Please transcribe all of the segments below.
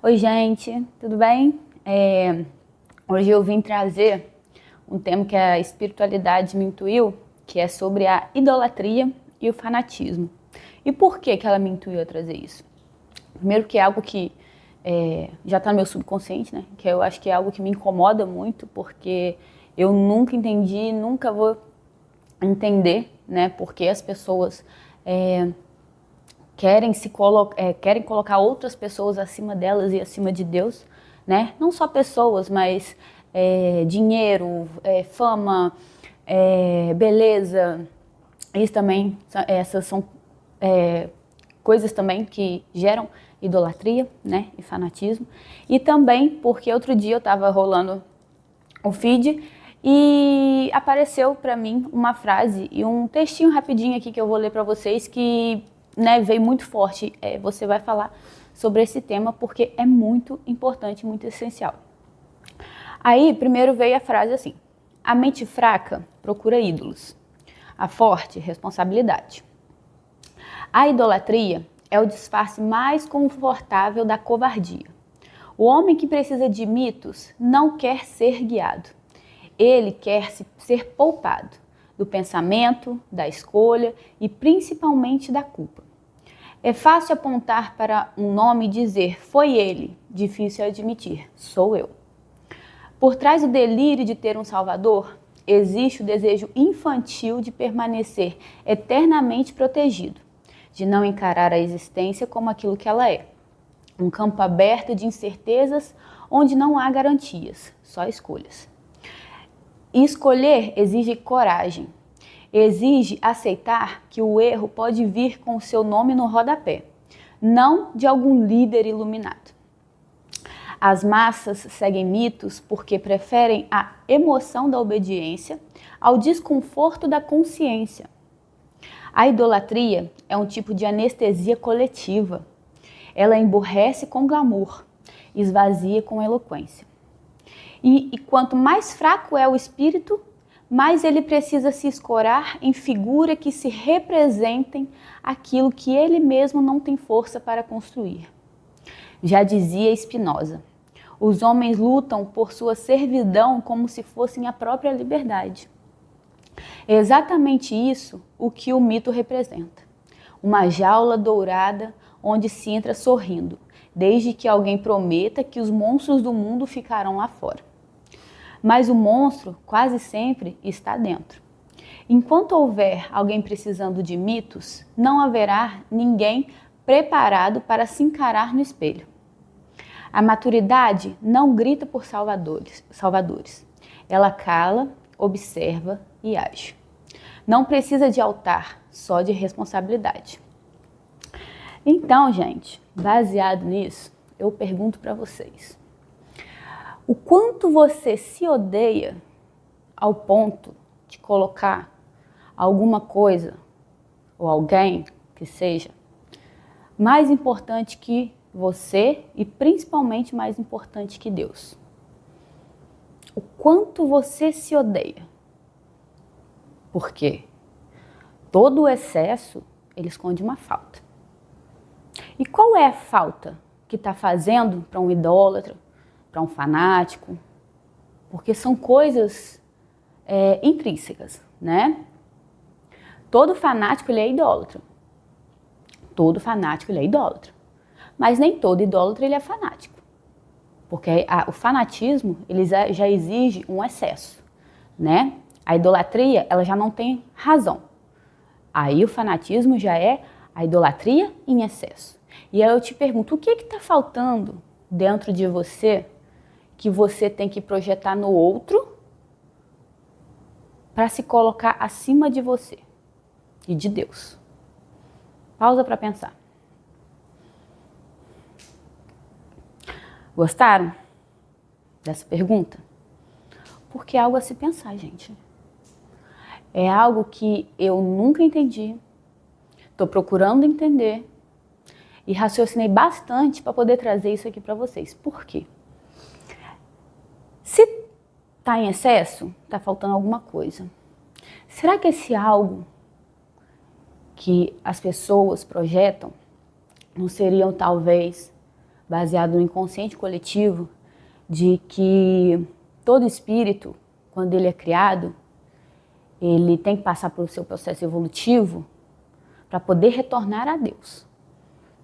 Oi, gente, tudo bem? Hoje eu vim trazer um tema que a espiritualidade me intuiu, que é sobre a idolatria e o fanatismo. E por que ela me intuiu a trazer isso? Primeiro que é algo que já está no meu subconsciente, né? Que eu acho que é algo que me incomoda muito, porque eu nunca entendi, nunca vou entender, né? Porque as pessoas querem colocar outras pessoas acima delas e acima de Deus, né? Não só pessoas, mas dinheiro, fama, beleza. Isso também, essas são coisas também que geram idolatria, né? E fanatismo. E também porque outro dia eu estava rolando o feed e apareceu para mim uma frase e um textinho rapidinho aqui que eu vou ler para vocês que, né, veio muito forte. Você vai falar sobre esse tema porque é muito importante, muito essencial. Aí, primeiro veio a frase assim: a mente fraca procura ídolos, a forte, responsabilidade. A idolatria é o disfarce mais confortável da covardia. O homem que precisa de mitos não quer ser guiado. Ele quer ser poupado do pensamento, da escolha e principalmente da culpa. É fácil apontar para um nome e dizer, foi ele. Difícil admitir, sou eu. Por trás do delírio de ter um salvador, existe o desejo infantil de permanecer eternamente protegido, de não encarar a existência como aquilo que ela é. Um campo aberto de incertezas onde não há garantias, só escolhas. E escolher exige coragem, exige aceitar que o erro pode vir com o seu nome no rodapé, não de algum líder iluminado. As massas seguem mitos porque preferem a emoção da obediência ao desconforto da consciência. A idolatria é um tipo de anestesia coletiva. Ela emburrece com glamour, esvazia com eloquência. E quanto mais fraco é o espírito, mais ele precisa se escorar em figuras que se representem aquilo que ele mesmo não tem força para construir. Já dizia Spinoza, os homens lutam por sua servidão como se fossem a própria liberdade. É exatamente isso o que o mito representa. Uma jaula dourada onde se entra sorrindo, desde que alguém prometa que os monstros do mundo ficarão lá fora. Mas o monstro quase sempre está dentro. Enquanto houver alguém precisando de mitos, não haverá ninguém preparado para se encarar no espelho. A maturidade não grita por salvadores. Ela cala, observa e age. Não precisa de altar, só de responsabilidade. Então, gente, baseado nisso, eu pergunto para vocês: o quanto você se odeia ao ponto de colocar alguma coisa ou alguém que seja mais importante que você e principalmente mais importante que Deus? O quanto você se odeia? Porque todo o excesso, ele esconde uma falta. E qual é a falta que está fazendo para um idólatra, para um fanático? Porque são coisas intrínsecas, né? Todo fanático ele é idólatra. Todo fanático ele é idólatra. Mas nem todo idólatra ele é fanático. Porque o fanatismo ele já exige um excesso, né? A idolatria ela já não tem razão. Aí o fanatismo já é a idolatria em excesso. E aí eu te pergunto, o que está faltando dentro de você que você tem que projetar no outro para se colocar acima de você e de Deus? Pausa para pensar. Gostaram dessa pergunta? Porque é algo a se pensar, gente. É algo que eu nunca entendi, estou procurando entender e raciocinei bastante para poder trazer isso aqui para vocês. Por quê? Se está em excesso, está faltando alguma coisa. Será que esse algo que as pessoas projetam não seriam talvez baseado no inconsciente coletivo, de que todo espírito, quando ele é criado, ele tem que passar pelo seu processo evolutivo para poder retornar a Deus.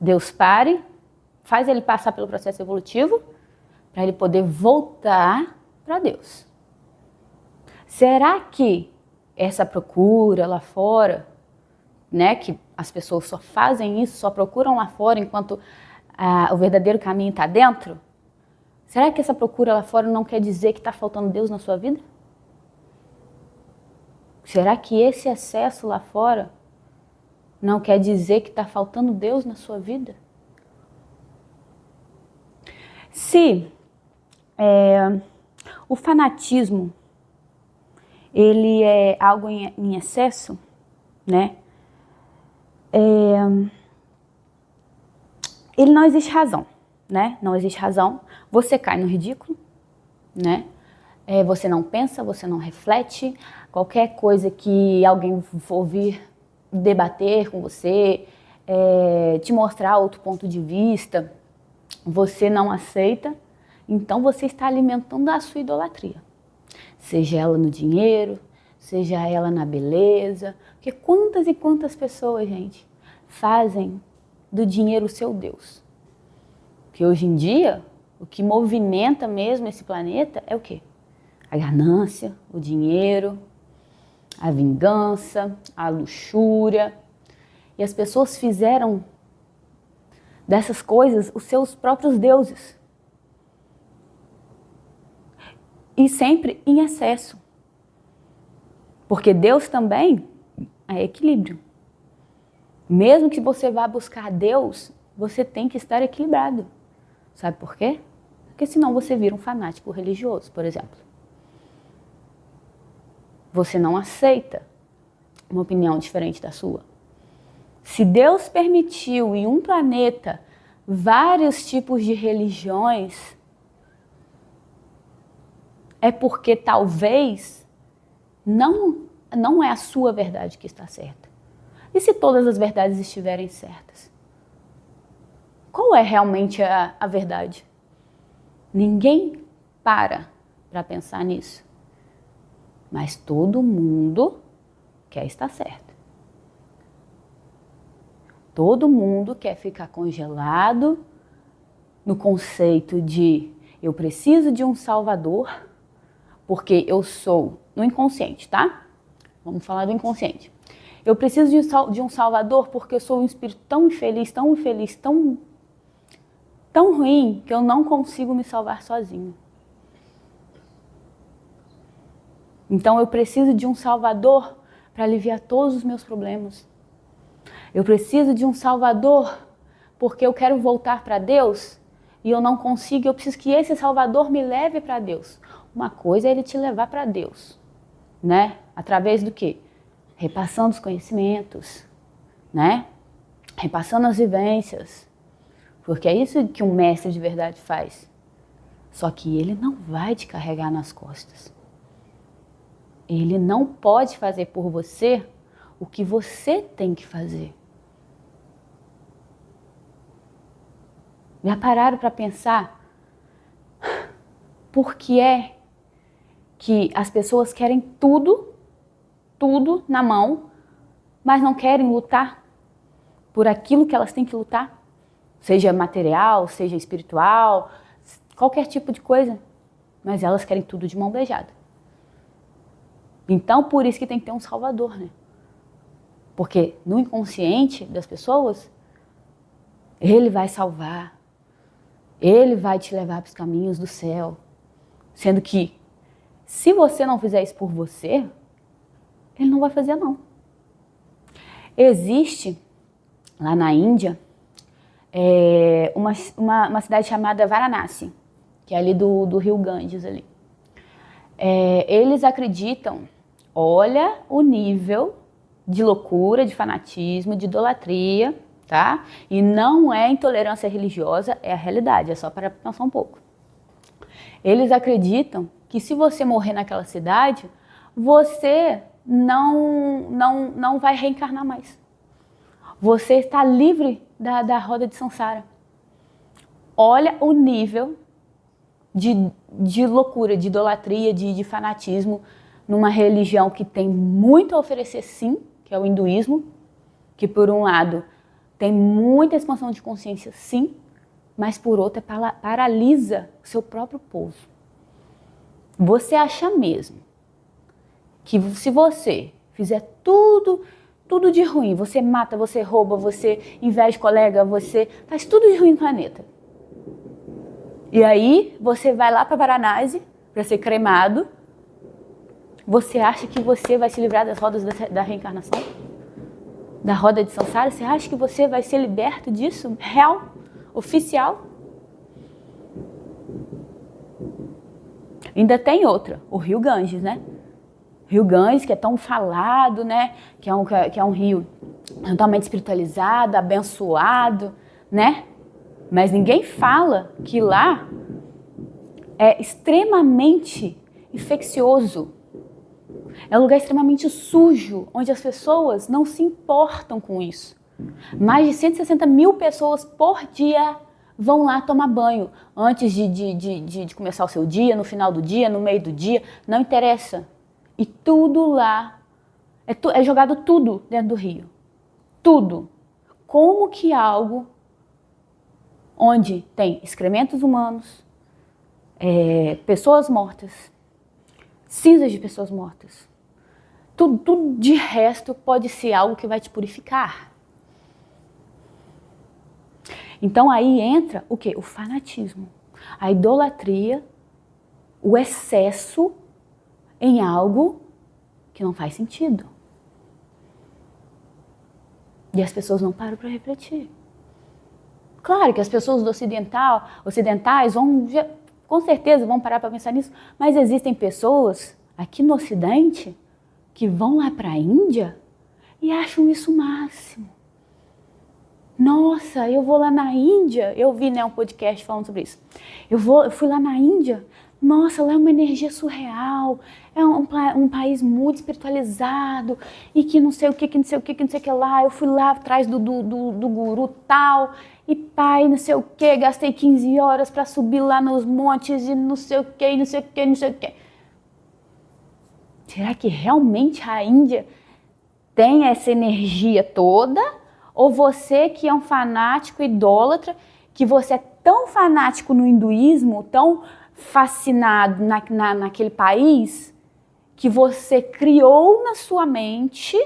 Deus faz ele passar pelo processo evolutivo para ele poder voltar para Deus. Será que essa procura lá fora, né, que as pessoas só fazem isso, só procuram lá fora enquanto o verdadeiro caminho está dentro? Será que essa procura lá fora não quer dizer que está faltando Deus na sua vida? Será que esse excesso lá fora não quer dizer que está faltando Deus na sua vida? Se o fanatismo ele é algo em excesso, né? Ele não existe razão, né? Não existe razão. Você cai no ridículo, né? Você não pensa, você não reflete. Qualquer coisa que alguém for vir debater com você, te mostrar outro ponto de vista, você não aceita. Então você está alimentando a sua idolatria. Seja ela no dinheiro, seja ela na beleza. Porque quantas e quantas pessoas, gente, fazem do dinheiro o seu Deus? Porque hoje em dia, o que movimenta mesmo esse planeta é o quê? A ganância, o dinheiro, a vingança, a luxúria. E as pessoas fizeram dessas coisas os seus próprios deuses. E sempre em excesso. Porque Deus também é equilíbrio. Mesmo que você vá buscar Deus, você tem que estar equilibrado. Sabe por quê? Porque senão você vira um fanático religioso, por exemplo. Você não aceita uma opinião diferente da sua. Se Deus permitiu em um planeta vários tipos de religiões, é porque talvez não é a sua verdade que está certa. E se todas as verdades estiverem certas? Qual é realmente a verdade? Ninguém para pensar nisso. Mas todo mundo quer estar certo. Todo mundo quer ficar congelado no conceito de eu preciso de um salvador, porque eu sou, no inconsciente, tá? Vamos falar do inconsciente. Eu preciso de um salvador porque eu sou um espírito tão infeliz, tão ruim, que eu não consigo me salvar sozinho. Então eu preciso de um salvador para aliviar todos os meus problemas. Eu preciso de um salvador porque eu quero voltar para Deus e eu não consigo, eu preciso que esse salvador me leve para Deus. Uma coisa é ele te levar para Deus, né? Através do quê? Repassando os conhecimentos, né? Repassando as vivências. Porque é isso que um mestre de verdade faz. Só que ele não vai te carregar nas costas. Ele não pode fazer por você o que você tem que fazer. Já pararam para pensar por que é que as pessoas querem tudo na mão, mas não querem lutar por aquilo que elas têm que lutar? Seja material, seja espiritual, qualquer tipo de coisa. Mas elas querem tudo de mão beijada. Então, por isso que tem que ter um salvador, né? Porque no inconsciente das pessoas, ele vai salvar. Ele vai te levar para os caminhos do céu. Sendo que, se você não fizer isso por você, ele não vai fazer, não. Existe, lá na Índia, uma cidade chamada Varanasi, que é ali do rio Ganges ali. Eles acreditam, olha o nível de loucura, de fanatismo, de idolatria, tá? E não é intolerância religiosa, é a realidade, é só para pensar um pouco. Eles acreditam que se você morrer naquela cidade, você não vai reencarnar mais. Você está livre da roda de samsara. Olha o nível de loucura, de idolatria, de fanatismo numa religião que tem muito a oferecer, sim, que é o hinduísmo, que por um lado tem muita expansão de consciência, sim, mas por outro paralisa o seu próprio povo. Você acha mesmo que se você fizer tudo de ruim, você mata, você rouba, você inveja colega, você faz tudo de ruim no planeta. E aí você vai lá para Varanasi para ser cremado, você acha que você vai se livrar das rodas da reencarnação? Da roda de samsara? Você acha que você vai ser liberto disso? Real? Oficial? Ainda tem outra, o rio Ganges, né? Rio Ganges, que é tão falado, né? Que é um rio totalmente espiritualizado, abençoado, né? Mas ninguém fala que lá é extremamente infeccioso. É um lugar extremamente sujo, onde as pessoas não se importam com isso. Mais de 160 mil pessoas por dia vão lá tomar banho. Antes de começar o seu dia, no final do dia, no meio do dia, não interessa. E tudo lá, é jogado tudo dentro do rio. Tudo. Como que algo onde tem excrementos humanos, pessoas mortas, cinzas de pessoas mortas, tudo de resto pode ser algo que vai te purificar. Então aí entra o quê? O fanatismo, a idolatria, o excesso em algo que não faz sentido. E as pessoas não param para refletir. Claro que as pessoas ocidentais vão, com certeza, vão parar para pensar nisso, mas existem pessoas aqui no Ocidente que vão lá para a Índia e acham isso o máximo. Nossa, eu vou lá na Índia, eu vi, né, um podcast falando sobre isso. Eu fui lá na Índia, nossa, lá é uma energia surreal, é um país muito espiritualizado e que não sei o que não sei o que lá. Eu fui lá atrás do guru tal e pai, não sei o que, gastei 15 horas para subir lá nos montes e não sei o que, não sei o que, não sei o que. Será que realmente a Índia tem essa energia toda? Ou você que é um fanático idólatra, que você é tão fanático no hinduísmo, tão fascinado naquele país, que você criou na sua mente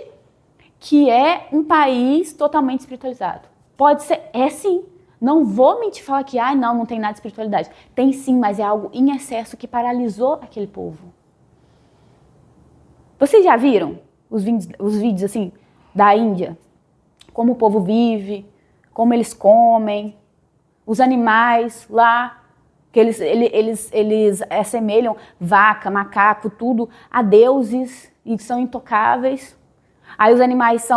que é um país totalmente espiritualizado? Pode ser, é sim. Não vou mentir falar que não tem nada de espiritualidade. Tem sim, mas é algo em excesso que paralisou aquele povo. Vocês já viram os vídeos assim da Índia? Como o povo vive, como eles comem, os animais lá, que eles assemelham vaca, macaco, tudo a deuses e são intocáveis. Aí os animais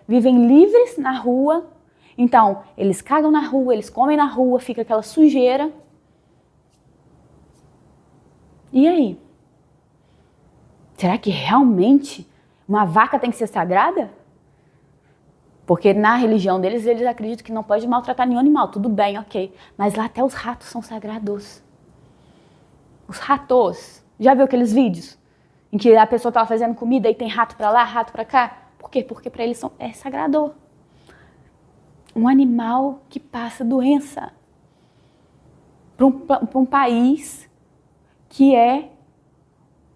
vivem livres na rua, então eles cagam na rua, eles comem na rua, fica aquela sujeira. E aí? Será que realmente uma vaca tem que ser sagrada? Porque na religião deles, eles acreditam que não pode maltratar nenhum animal. Tudo bem, ok. Mas lá até os ratos são sagrados. Os ratos. Já viu aqueles vídeos em que a pessoa estava fazendo comida e tem rato para lá, rato para cá? Por quê? Porque para eles é sagrado. Um animal que passa doença. Para um país que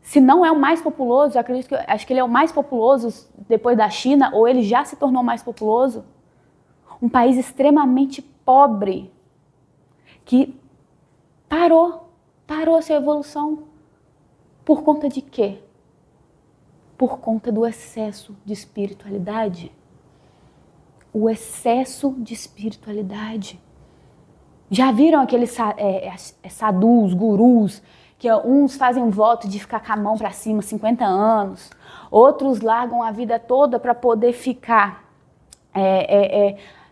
se não é o mais populoso, acho que ele é o mais populoso depois da China, ou ele já se tornou mais populoso. Um país extremamente pobre, que parou a sua evolução. Por conta de quê? Por conta do excesso de espiritualidade. O excesso de espiritualidade. Já viram aqueles sadhus, gurus, que uns fazem um voto de ficar com a mão para cima 50 anos, outros largam a vida toda para poder ficar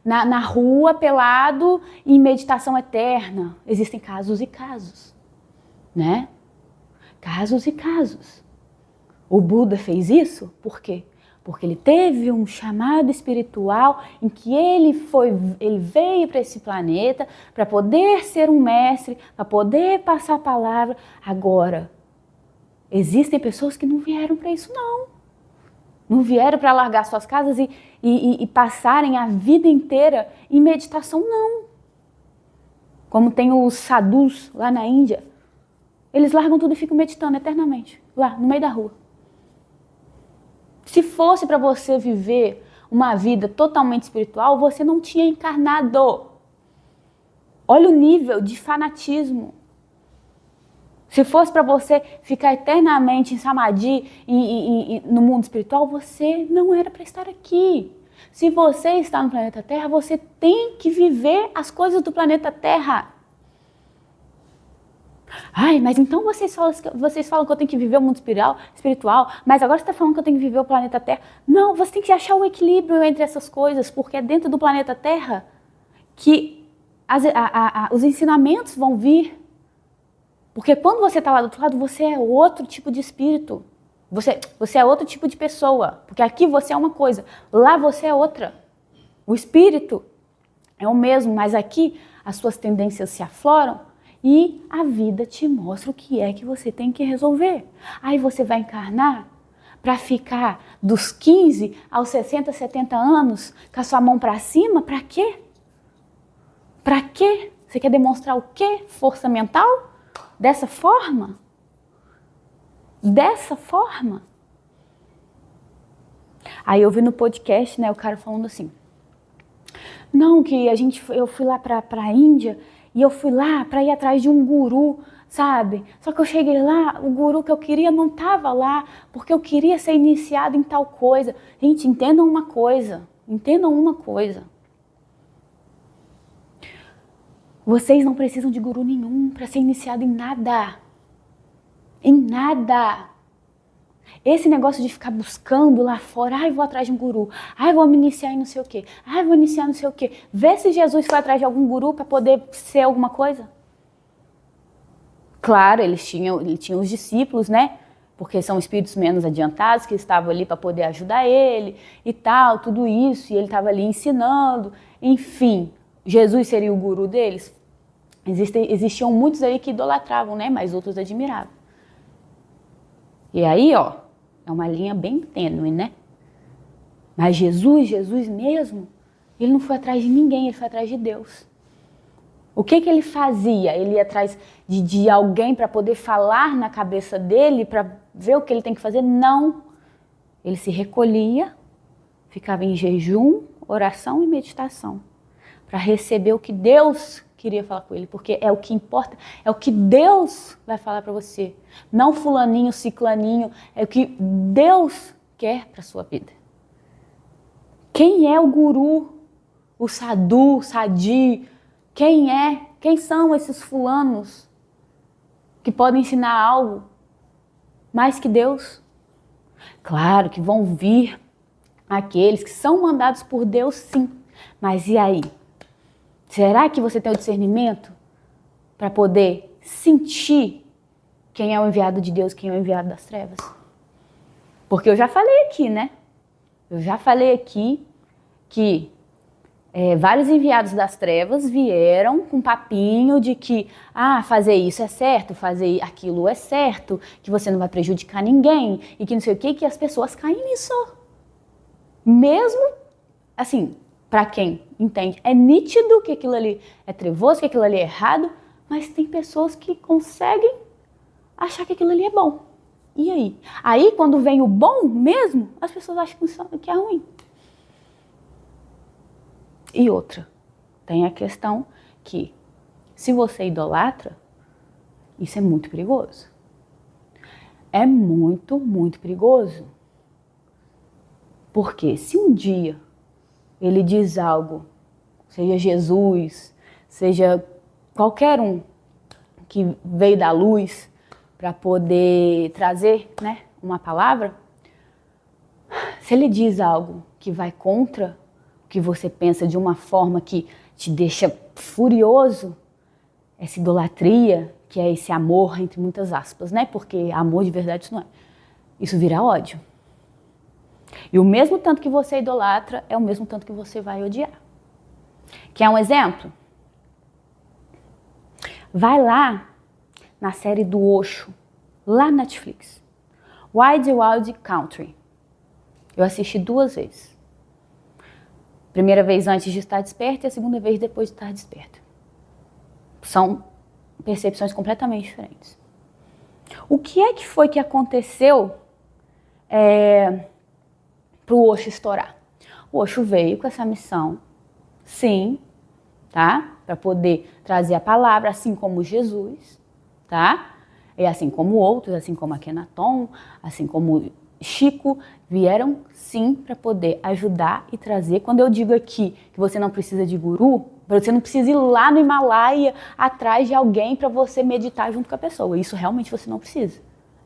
na rua, pelado, em meditação eterna. Existem casos e casos, né? Casos e casos. O Buda fez isso? Por quê? Porque ele teve um chamado espiritual em que ele veio para esse planeta para poder ser um mestre, para poder passar a palavra. Agora, existem pessoas que não vieram para isso, não. Não vieram para largar suas casas e passarem a vida inteira em meditação, não. Como tem os sadhus lá na Índia. Eles largam tudo e ficam meditando eternamente, lá no meio da rua. Se fosse para você viver uma vida totalmente espiritual, você não tinha encarnado. Olha o nível de fanatismo. Se fosse para você ficar eternamente em samadhi no mundo espiritual, você não era para estar aqui. Se você está no planeta Terra, você tem que viver as coisas do planeta Terra. Ai, mas então vocês falam que eu tenho que viver o mundo espiritual, mas agora você está falando que eu tenho que viver o planeta Terra. Não, você tem que achar o equilíbrio entre essas coisas, porque é dentro do planeta Terra que os ensinamentos vão vir. Porque quando você está lá do outro lado, você é outro tipo de espírito. Você é outro tipo de pessoa. Porque aqui você é uma coisa, lá você é outra. O espírito é o mesmo, mas aqui as suas tendências se afloram e a vida te mostra o que é que você tem que resolver. Aí você vai encarnar para ficar dos 15 aos 60, 70 anos com a sua mão para cima, para quê? Para quê? Você quer demonstrar o quê? Força mental? Dessa forma? Dessa forma? Aí eu vi no podcast, né, o cara falando assim, não, que eu fui lá para a Índia e eu fui lá para ir atrás de um guru, sabe? Só que eu cheguei lá, o guru que eu queria não estava lá, porque eu queria ser iniciado em tal coisa. Gente, entendam uma coisa. Vocês não precisam de guru nenhum para ser iniciado em nada. Em nada. Esse negócio de ficar buscando lá fora, ai, vou atrás de um guru, ai, vou me iniciar em não sei o quê, ai, vou iniciar não sei o quê. Vê se Jesus foi atrás de algum guru para poder ser alguma coisa. Claro, ele tinha os discípulos, né? Porque são espíritos menos adiantados que estavam ali para poder ajudar ele e tal, tudo isso, e ele estava ali ensinando. Enfim, Jesus seria o guru deles? Existiam muitos aí que idolatravam, né? Mas outros admiravam. E aí, ó, é uma linha bem tênue, né? Mas Jesus mesmo, ele não foi atrás de ninguém, ele foi atrás de Deus. O que ele fazia? Ele ia atrás de alguém para poder falar na cabeça dele, para ver o que ele tem que fazer? Não. Ele se recolhia, ficava em jejum, oração e meditação, para receber o que Deus queria falar com ele, porque é o que importa, é o que Deus vai falar para você. Não fulaninho, ciclaninho, é o que Deus quer para sua vida. Quem é o guru, o sadhu, sadi? Quem são esses fulanos que podem ensinar algo mais que Deus? Claro que vão vir aqueles que são mandados por Deus, sim. Mas e aí? Será que você tem o discernimento para poder sentir quem é o enviado de Deus, quem é o enviado das trevas? Porque eu já falei aqui, né? Eu já falei aqui que vários enviados das trevas vieram com papinho de que fazer isso é certo, fazer aquilo é certo, que você não vai prejudicar ninguém e que não sei o que as pessoas caem nisso. Mesmo, assim, para quem entende, é nítido que aquilo ali é trevoso, que aquilo ali é errado, mas tem pessoas que conseguem achar que aquilo ali é bom. E aí? Aí, quando vem o bom mesmo, as pessoas acham que é ruim. E outra, tem a questão que, se você idolatra, isso é muito perigoso. É muito, muito perigoso. Porque se um dia ele diz algo, seja Jesus, seja qualquer um que veio da luz para poder trazer, né, uma palavra, se ele diz algo que vai contra o que você pensa de uma forma que te deixa furioso, essa idolatria, que é esse amor, entre muitas aspas, né? Porque amor de verdade isso não é. Isso vira ódio. E o mesmo tanto que você idolatra é o mesmo tanto que você vai odiar. Quer um exemplo? Vai lá na série do Osho, lá na Netflix. Wide Wild Country. Eu assisti 2 vezes. Primeira vez antes de estar desperta e a segunda vez depois de estar desperta. São percepções completamente diferentes. O que é que foi que aconteceu para o Osho estourar? O Osho veio com essa missão, sim, tá? Para poder trazer a palavra, assim como Jesus, tá? E assim como outros, assim como Akhenaton, assim como Chico, vieram sim para poder ajudar e trazer. Quando eu digo aqui que você não precisa de guru, você não precisa ir lá no Himalaia atrás de alguém para você meditar junto com a pessoa. Isso realmente você não precisa.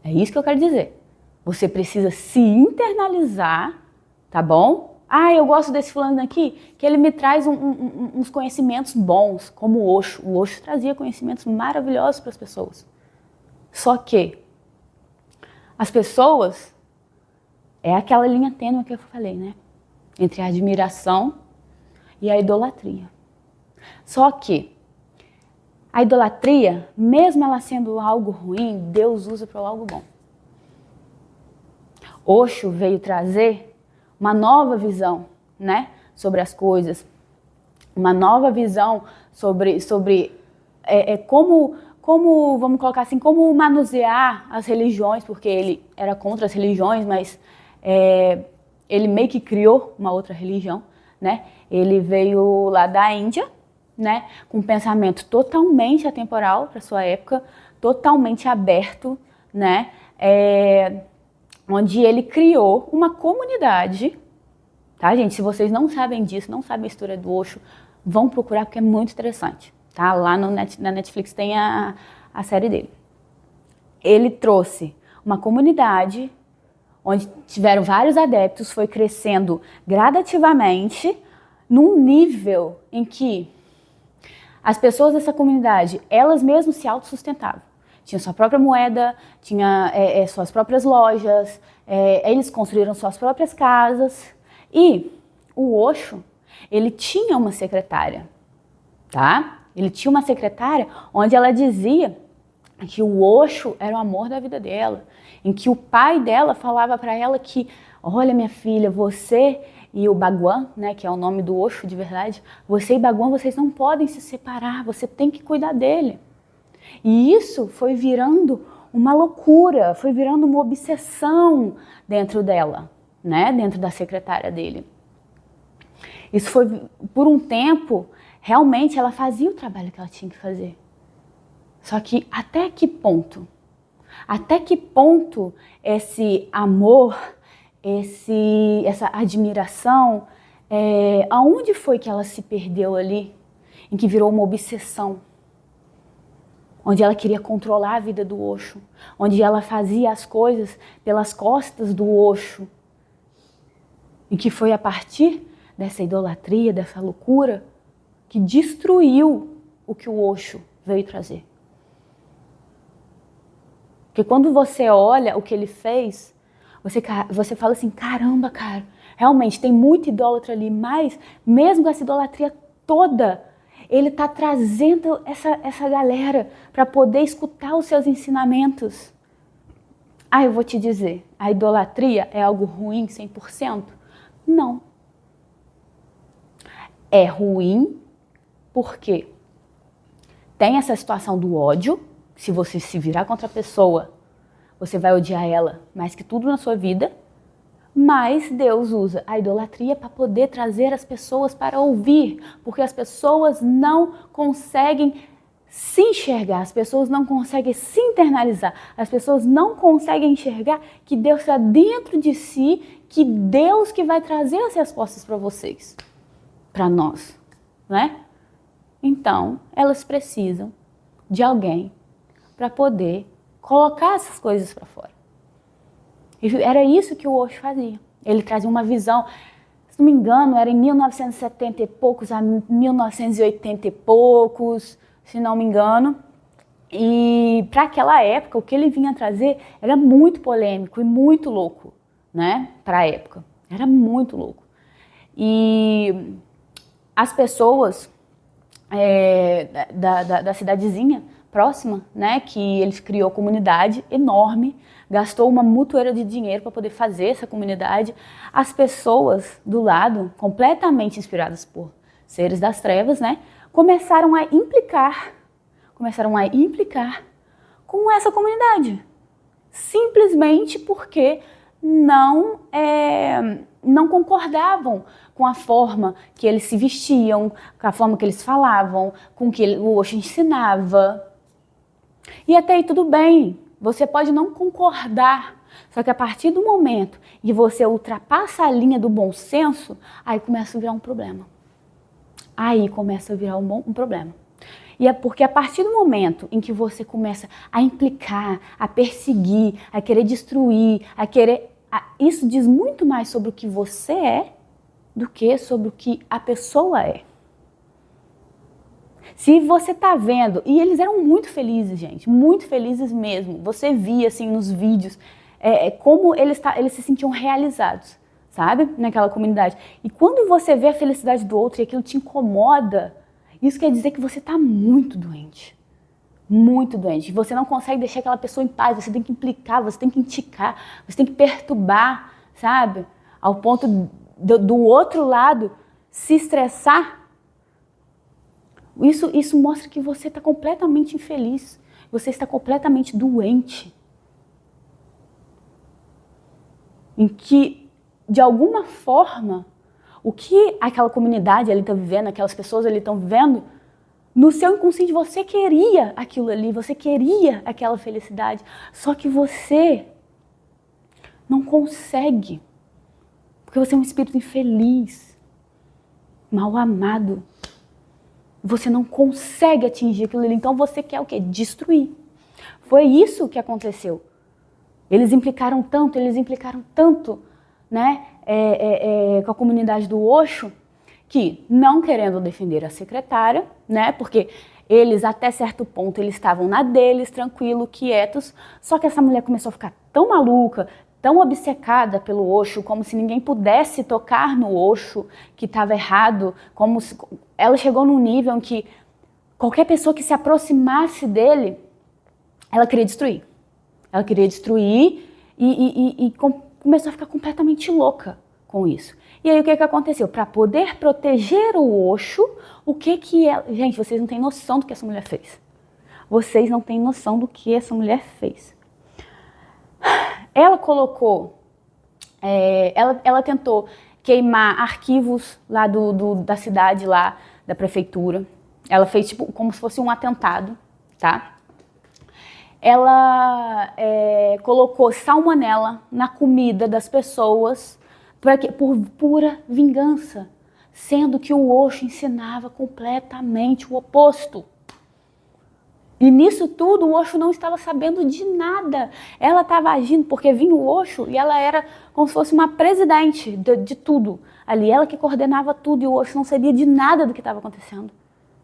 É isso que eu quero dizer. Você precisa se internalizar, tá bom? Ah, eu gosto desse fulano aqui, que ele me traz uns conhecimentos bons, como o Osho. O Osho trazia conhecimentos maravilhosos para as pessoas. Só que as pessoas, é aquela linha tênue que eu falei, né? Entre a admiração e a idolatria. Só que a idolatria, mesmo ela sendo algo ruim, Deus usa para algo bom. Osho veio trazer uma nova visão, né, sobre as coisas, uma nova visão sobre como, vamos colocar assim, como manusear as religiões, porque ele era contra as religiões, mas ele meio que criou uma outra religião, né? Ele veio lá da Índia, né, com um pensamento totalmente atemporal para sua época, totalmente aberto, né? Onde ele criou uma comunidade, tá, gente? Se vocês não sabem disso, não sabem a história do Osho, vão procurar porque é muito interessante, tá? Lá na Netflix tem a série dele. Ele trouxe uma comunidade onde tiveram vários adeptos, foi crescendo gradativamente num nível em que as pessoas dessa comunidade, elas mesmas se autossustentavam. Tinha sua própria moeda, tinha suas próprias lojas, eles construíram suas próprias casas. E o Osho, ele tinha uma secretária, tá? Ele tinha uma secretária onde ela dizia que o Osho era o amor da vida dela, em que o pai dela falava para ela que, olha minha filha, você e o Bhagwan, né, que é o nome do Osho de verdade, você e Bhagwan, vocês não podem se separar, você tem que cuidar dele. E isso foi virando uma loucura, foi virando uma obsessão dentro dela, né? Dentro da secretária dele. Isso foi, por um tempo, realmente ela fazia o trabalho que ela tinha que fazer. Só que até que ponto? Até que ponto esse amor, essa admiração, aonde foi que ela se perdeu ali? Em que virou uma obsessão? Onde ela queria controlar a vida do Osho, onde ela fazia as coisas pelas costas do Osho. E que foi a partir dessa idolatria, dessa loucura, que destruiu o que o Osho veio trazer. Porque quando você olha o que ele fez, você fala assim, caramba, cara, realmente tem muito idólatra ali, mas mesmo com essa idolatria toda, ele está trazendo essa galera para poder escutar os seus ensinamentos. Ah, eu vou te dizer, a idolatria é algo ruim 100%? Não. É ruim porque tem essa situação do ódio. Se você se virar contra a pessoa, você vai odiar ela mais que tudo na sua vida. Mas Deus usa a idolatria para poder trazer as pessoas para ouvir, porque as pessoas não conseguem se enxergar, as pessoas não conseguem se internalizar, as pessoas não conseguem enxergar que Deus está dentro de si, que Deus que vai trazer as respostas para vocês, para nós, né? Então, elas precisam de alguém para poder colocar essas coisas para fora. E era isso que o Osho fazia. Ele trazia uma visão, se não me engano, era em 1970 e poucos a 1980 e poucos, se não me engano. E para aquela época, o que ele vinha trazer era muito polêmico e muito louco, né, para a época. Era muito louco. E as pessoas da cidadezinha próxima, né, que ele criou comunidade enorme, gastou uma mutueira de dinheiro para poder fazer essa comunidade. As pessoas do lado, completamente inspiradas por seres das trevas, né, começaram a implicar com essa comunidade, simplesmente porque não concordavam com a forma que eles se vestiam, com a forma que eles falavam, com o que o Osho ensinava. E até aí tudo bem, você pode não concordar, só que a partir do momento que você ultrapassa a linha do bom senso, aí começa a virar um problema. E é porque a partir do momento em que você começa a implicar, a perseguir, a querer destruir, isso diz muito mais sobre o que você é do que sobre o que a pessoa é. Se você tá vendo, e eles eram muito felizes, gente, muito felizes mesmo. Você via assim nos vídeos como eles se sentiam realizados, sabe, naquela comunidade. E quando você vê a felicidade do outro e aquilo te incomoda, isso quer dizer que você está muito doente. Muito doente. Você não consegue deixar aquela pessoa em paz, você tem que implicar, você tem que indicar, você tem que perturbar, sabe? Ao ponto do outro lado se estressar. Isso mostra que você está completamente infeliz, você está completamente doente. Em que, de alguma forma, o que aquela comunidade ali está vivendo, aquelas pessoas ali estão vivendo, no seu inconsciente você queria aquilo ali, você queria aquela felicidade, só que você não consegue, porque você é um espírito infeliz, mal amado. Você não consegue atingir aquilo ali, então você quer o quê? Destruir. Foi isso que aconteceu. Eles implicaram tanto, né, com a comunidade do Osho, que não querendo defender a secretária, né, porque eles até certo ponto eles estavam na deles, tranquilo, quietos, só que essa mulher começou a ficar tão maluca, tão obcecada pelo Osho, como se ninguém pudesse tocar no Osho, que estava errado, como se... Ela chegou num nível em que qualquer pessoa que se aproximasse dele, ela queria destruir. Ela queria destruir e começou a ficar completamente louca com isso. E aí o que aconteceu? Para poder proteger o Osho, o que ela... Gente, vocês não têm noção do que essa mulher fez. Vocês não têm noção do que essa mulher fez. Ela colocou... ela tentou queimar arquivos lá da cidade, lá da prefeitura. Ela fez tipo como se fosse um atentado, tá? Ela colocou salmonela na comida das pessoas por pura vingança, sendo que o Osho ensinava completamente o oposto. E nisso tudo o Osho não estava sabendo de nada. Ela estava agindo porque vinha o Osho e ela era como se fosse uma presidente de tudo ali. Ela que coordenava tudo e o Osho não sabia de nada do que estava acontecendo.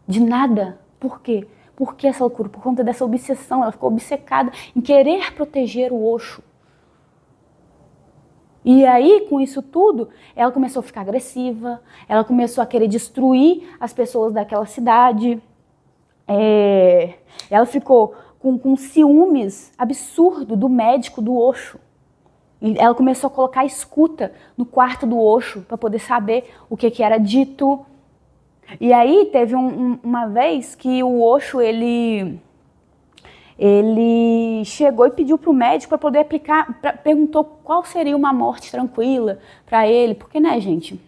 De nada. Por quê? Por que essa loucura? Por conta dessa obsessão. Ela ficou obcecada em querer proteger o Osho. E aí, com isso tudo, ela começou a ficar agressiva, ela começou a querer destruir as pessoas daquela cidade. Ela ficou com ciúmes absurdo do médico do Osho. E ela começou a colocar escuta no quarto do Osho para poder saber o que era dito. E aí teve uma vez que o Osho ele chegou e pediu para o médico para poder aplicar, perguntou qual seria uma morte tranquila para ele, porque, né, gente,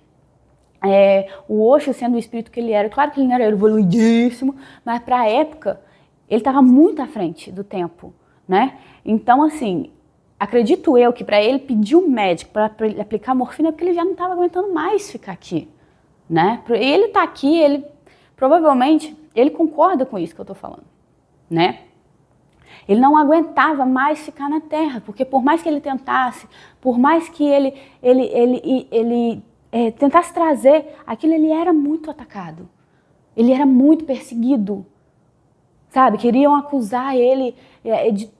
o Osho, sendo o espírito que ele era, claro que ele não era evoluidíssimo, mas para a época ele estava muito à frente do tempo, né? Então, assim, acredito eu que para ele pedir um médico para ele aplicar morfina é porque ele já não estava aguentando mais ficar aqui, né? Ele está aqui, ele provavelmente ele concorda com isso que eu estou falando, né? Ele não aguentava mais ficar na Terra, porque por mais que ele tentasse, por mais que ele tentasse trazer aquilo, ele era muito atacado, ele era muito perseguido, sabe? Queriam acusar ele de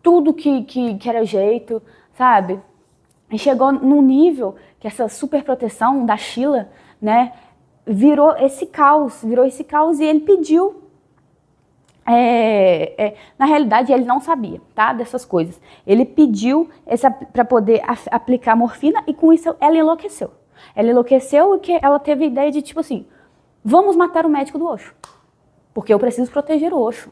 tudo que era jeito, sabe? E chegou num nível que essa superproteção da Sheila, né, virou esse caos e ele pediu. Na realidade, ele não sabia, tá, dessas coisas. Ele pediu para poder aplicar morfina e com isso ela enlouqueceu. Ela enlouqueceu e que ela teve a ideia de tipo assim, vamos matar o médico do Osho, porque eu preciso proteger o Osho.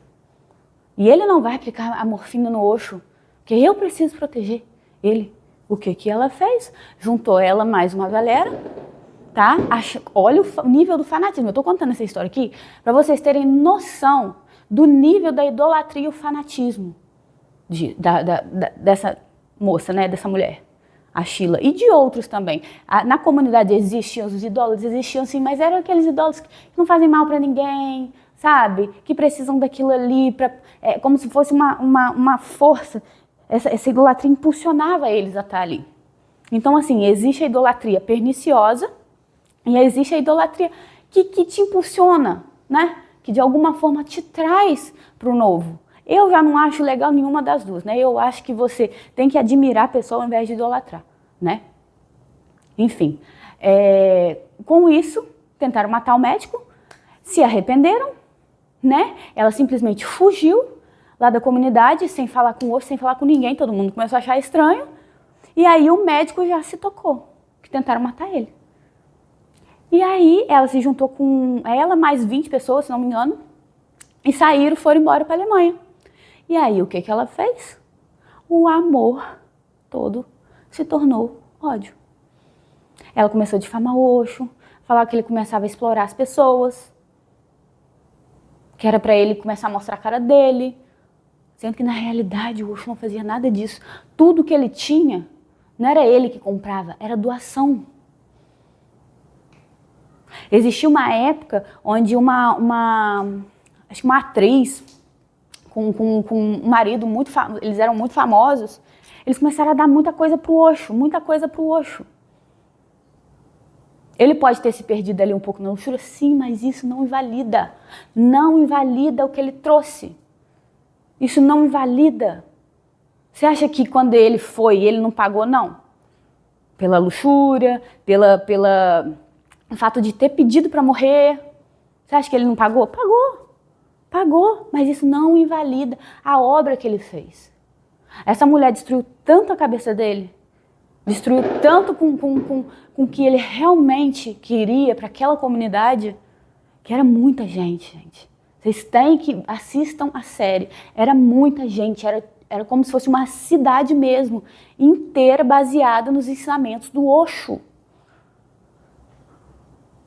E ele não vai aplicar a morfina no Osho, porque eu preciso proteger ele. O que ela fez? Juntou ela mais uma galera, tá? Olha o nível do fanatismo. Eu tô contando essa história aqui para vocês terem noção do nível da idolatria e o fanatismo dessa moça, né? Dessa mulher, a Sheila, e de outros também. Na comunidade existiam os idólatras, existiam sim, mas eram aqueles idólatras que não fazem mal para ninguém, sabe? Que precisam daquilo ali, como se fosse uma força. Essa idolatria impulsionava eles a estar ali. Então, assim, existe a idolatria perniciosa e existe a idolatria que te impulsiona, né? Que de alguma forma te traz para o novo. Eu já não acho legal nenhuma das duas, né? Eu acho que você tem que admirar a pessoa ao invés de idolatrar, né? Enfim, com isso, tentaram matar o médico, se arrependeram, né? Ela simplesmente fugiu lá da comunidade, sem falar com o Osho, sem falar com ninguém, todo mundo começou a achar estranho. E aí o médico já se tocou, que tentaram matar ele. E aí ela se juntou com ela, mais 20 pessoas, se não me engano, e foram embora para a Alemanha. E aí o que ela fez? O amor todo se tornou ódio. Ela começou a difamar o Osho, falar que ele começava a explorar as pessoas, que era para ele começar a mostrar a cara dele, sendo que na realidade o Osho não fazia nada disso. Tudo que ele tinha, não era ele que comprava, era doação. Existia uma época onde acho que uma atriz com um marido muito famoso, eles eram muito famosos, eles começaram a dar muita coisa pro Osho, muita coisa pro Osho. Ele pode ter se perdido ali um pouco na luxúria, sim, mas isso não invalida o que ele trouxe. Isso não invalida. Você acha que quando ele foi, ele não pagou? Não. Pela luxúria, o fato de ter pedido para morrer. Você acha que ele não pagou? Pagou, mas isso não invalida a obra que ele fez. Essa mulher destruiu tanto a cabeça dele, destruiu tanto com o que ele realmente queria para aquela comunidade, que era muita gente. Vocês têm que assistam a série. Era muita gente, era como se fosse uma cidade mesmo, inteira baseada nos ensinamentos do Osho.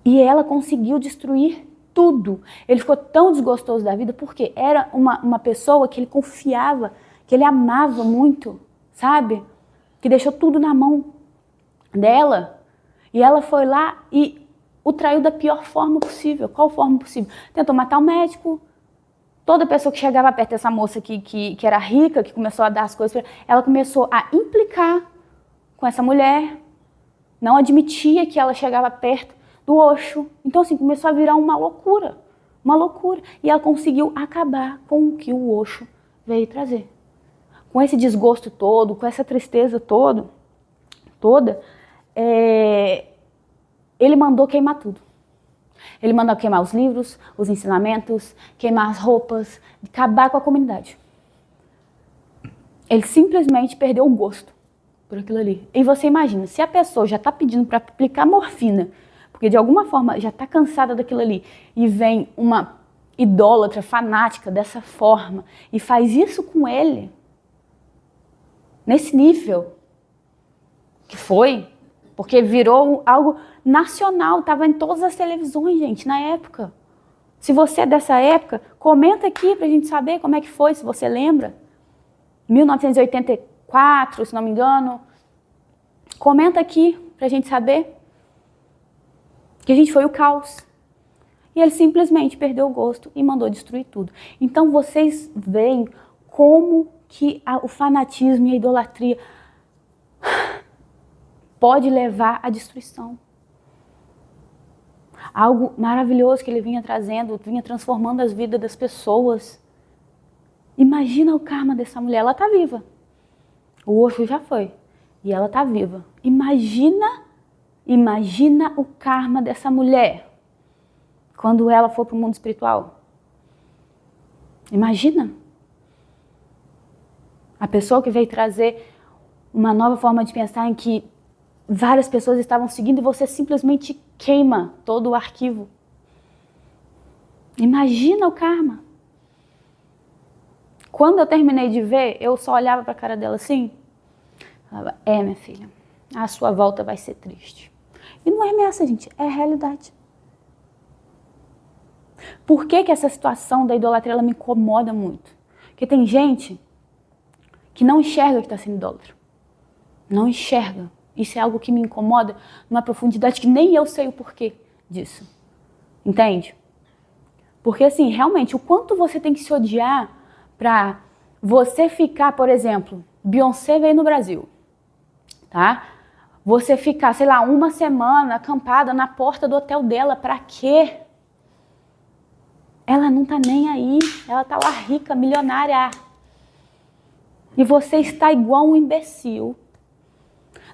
E ela conseguiu destruir tudo. Ele ficou tão desgostoso da vida porque era uma pessoa que ele confiava, que ele amava muito, sabe? Que deixou tudo na mão dela. E ela foi lá e o traiu da pior forma possível. Qual forma possível? Tentou matar o médico. Toda pessoa que chegava perto dessa moça que era rica, que começou a dar as coisas, ela começou a implicar com essa mulher. Não admitia que ela chegava perto do Osho. Então, assim, começou a virar uma loucura. E ela conseguiu acabar com o que o Osho veio trazer. Com esse desgosto todo, com essa tristeza toda, ele mandou queimar tudo. Ele mandou queimar os livros, os ensinamentos, queimar as roupas, acabar com a comunidade. Ele simplesmente perdeu o gosto por aquilo ali. E você imagina, se a pessoa já está pedindo para aplicar morfina, porque de alguma forma já está cansada daquilo ali, e vem uma idólatra fanática dessa forma e faz isso com ele, nesse nível que foi, porque virou algo nacional, estava em todas as televisões, gente, na época. Se você é dessa época, comenta aqui para a gente saber como é que foi, se você lembra. 1984, se não me engano. Comenta aqui para a gente saber. Que a gente foi o caos. E ele simplesmente perdeu o gosto e mandou destruir tudo. Então vocês veem como que o fanatismo e a idolatria pode levar à destruição. Algo maravilhoso que ele vinha trazendo, vinha transformando as vidas das pessoas. Imagina o karma dessa mulher, ela está viva. O Osho já foi. E ela está viva. Imagina o karma dessa mulher quando ela for para o mundo espiritual. Imagina. A pessoa que veio trazer uma nova forma de pensar em que várias pessoas estavam seguindo e você simplesmente queima todo o arquivo. Imagina o karma. Quando eu terminei de ver, eu só olhava para a cara dela assim. Falava, minha filha, a sua volta vai ser triste. E não é ameaça, gente, é realidade. Por que essa situação da idolatria ela me incomoda muito? Porque tem gente que não enxerga que está sendo idólatra. Não enxerga. Isso é algo que me incomoda numa profundidade que nem eu sei o porquê disso. Entende? Porque assim, realmente, o quanto você tem que se odiar para você ficar, por exemplo, Beyoncé veio no Brasil, tá? Você ficar, sei lá, uma semana acampada na porta do hotel dela, pra quê? Ela não tá nem aí, ela tá lá rica, milionária. E você está igual um imbecil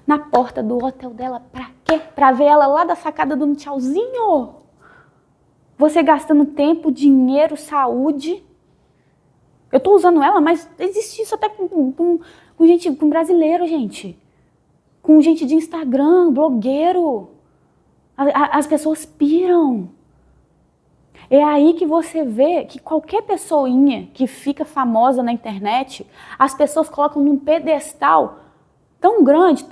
na porta do hotel dela, pra quê? Pra ver ela lá da sacada dando tchauzinho? Você gastando tempo, dinheiro, saúde. Eu tô usando ela, mas existe isso até com gente, com brasileiro, gente. Com gente de Instagram, blogueiro. As pessoas piram. É aí que você vê que qualquer pessoinha que fica famosa na internet, as pessoas colocam num pedestal tão grande,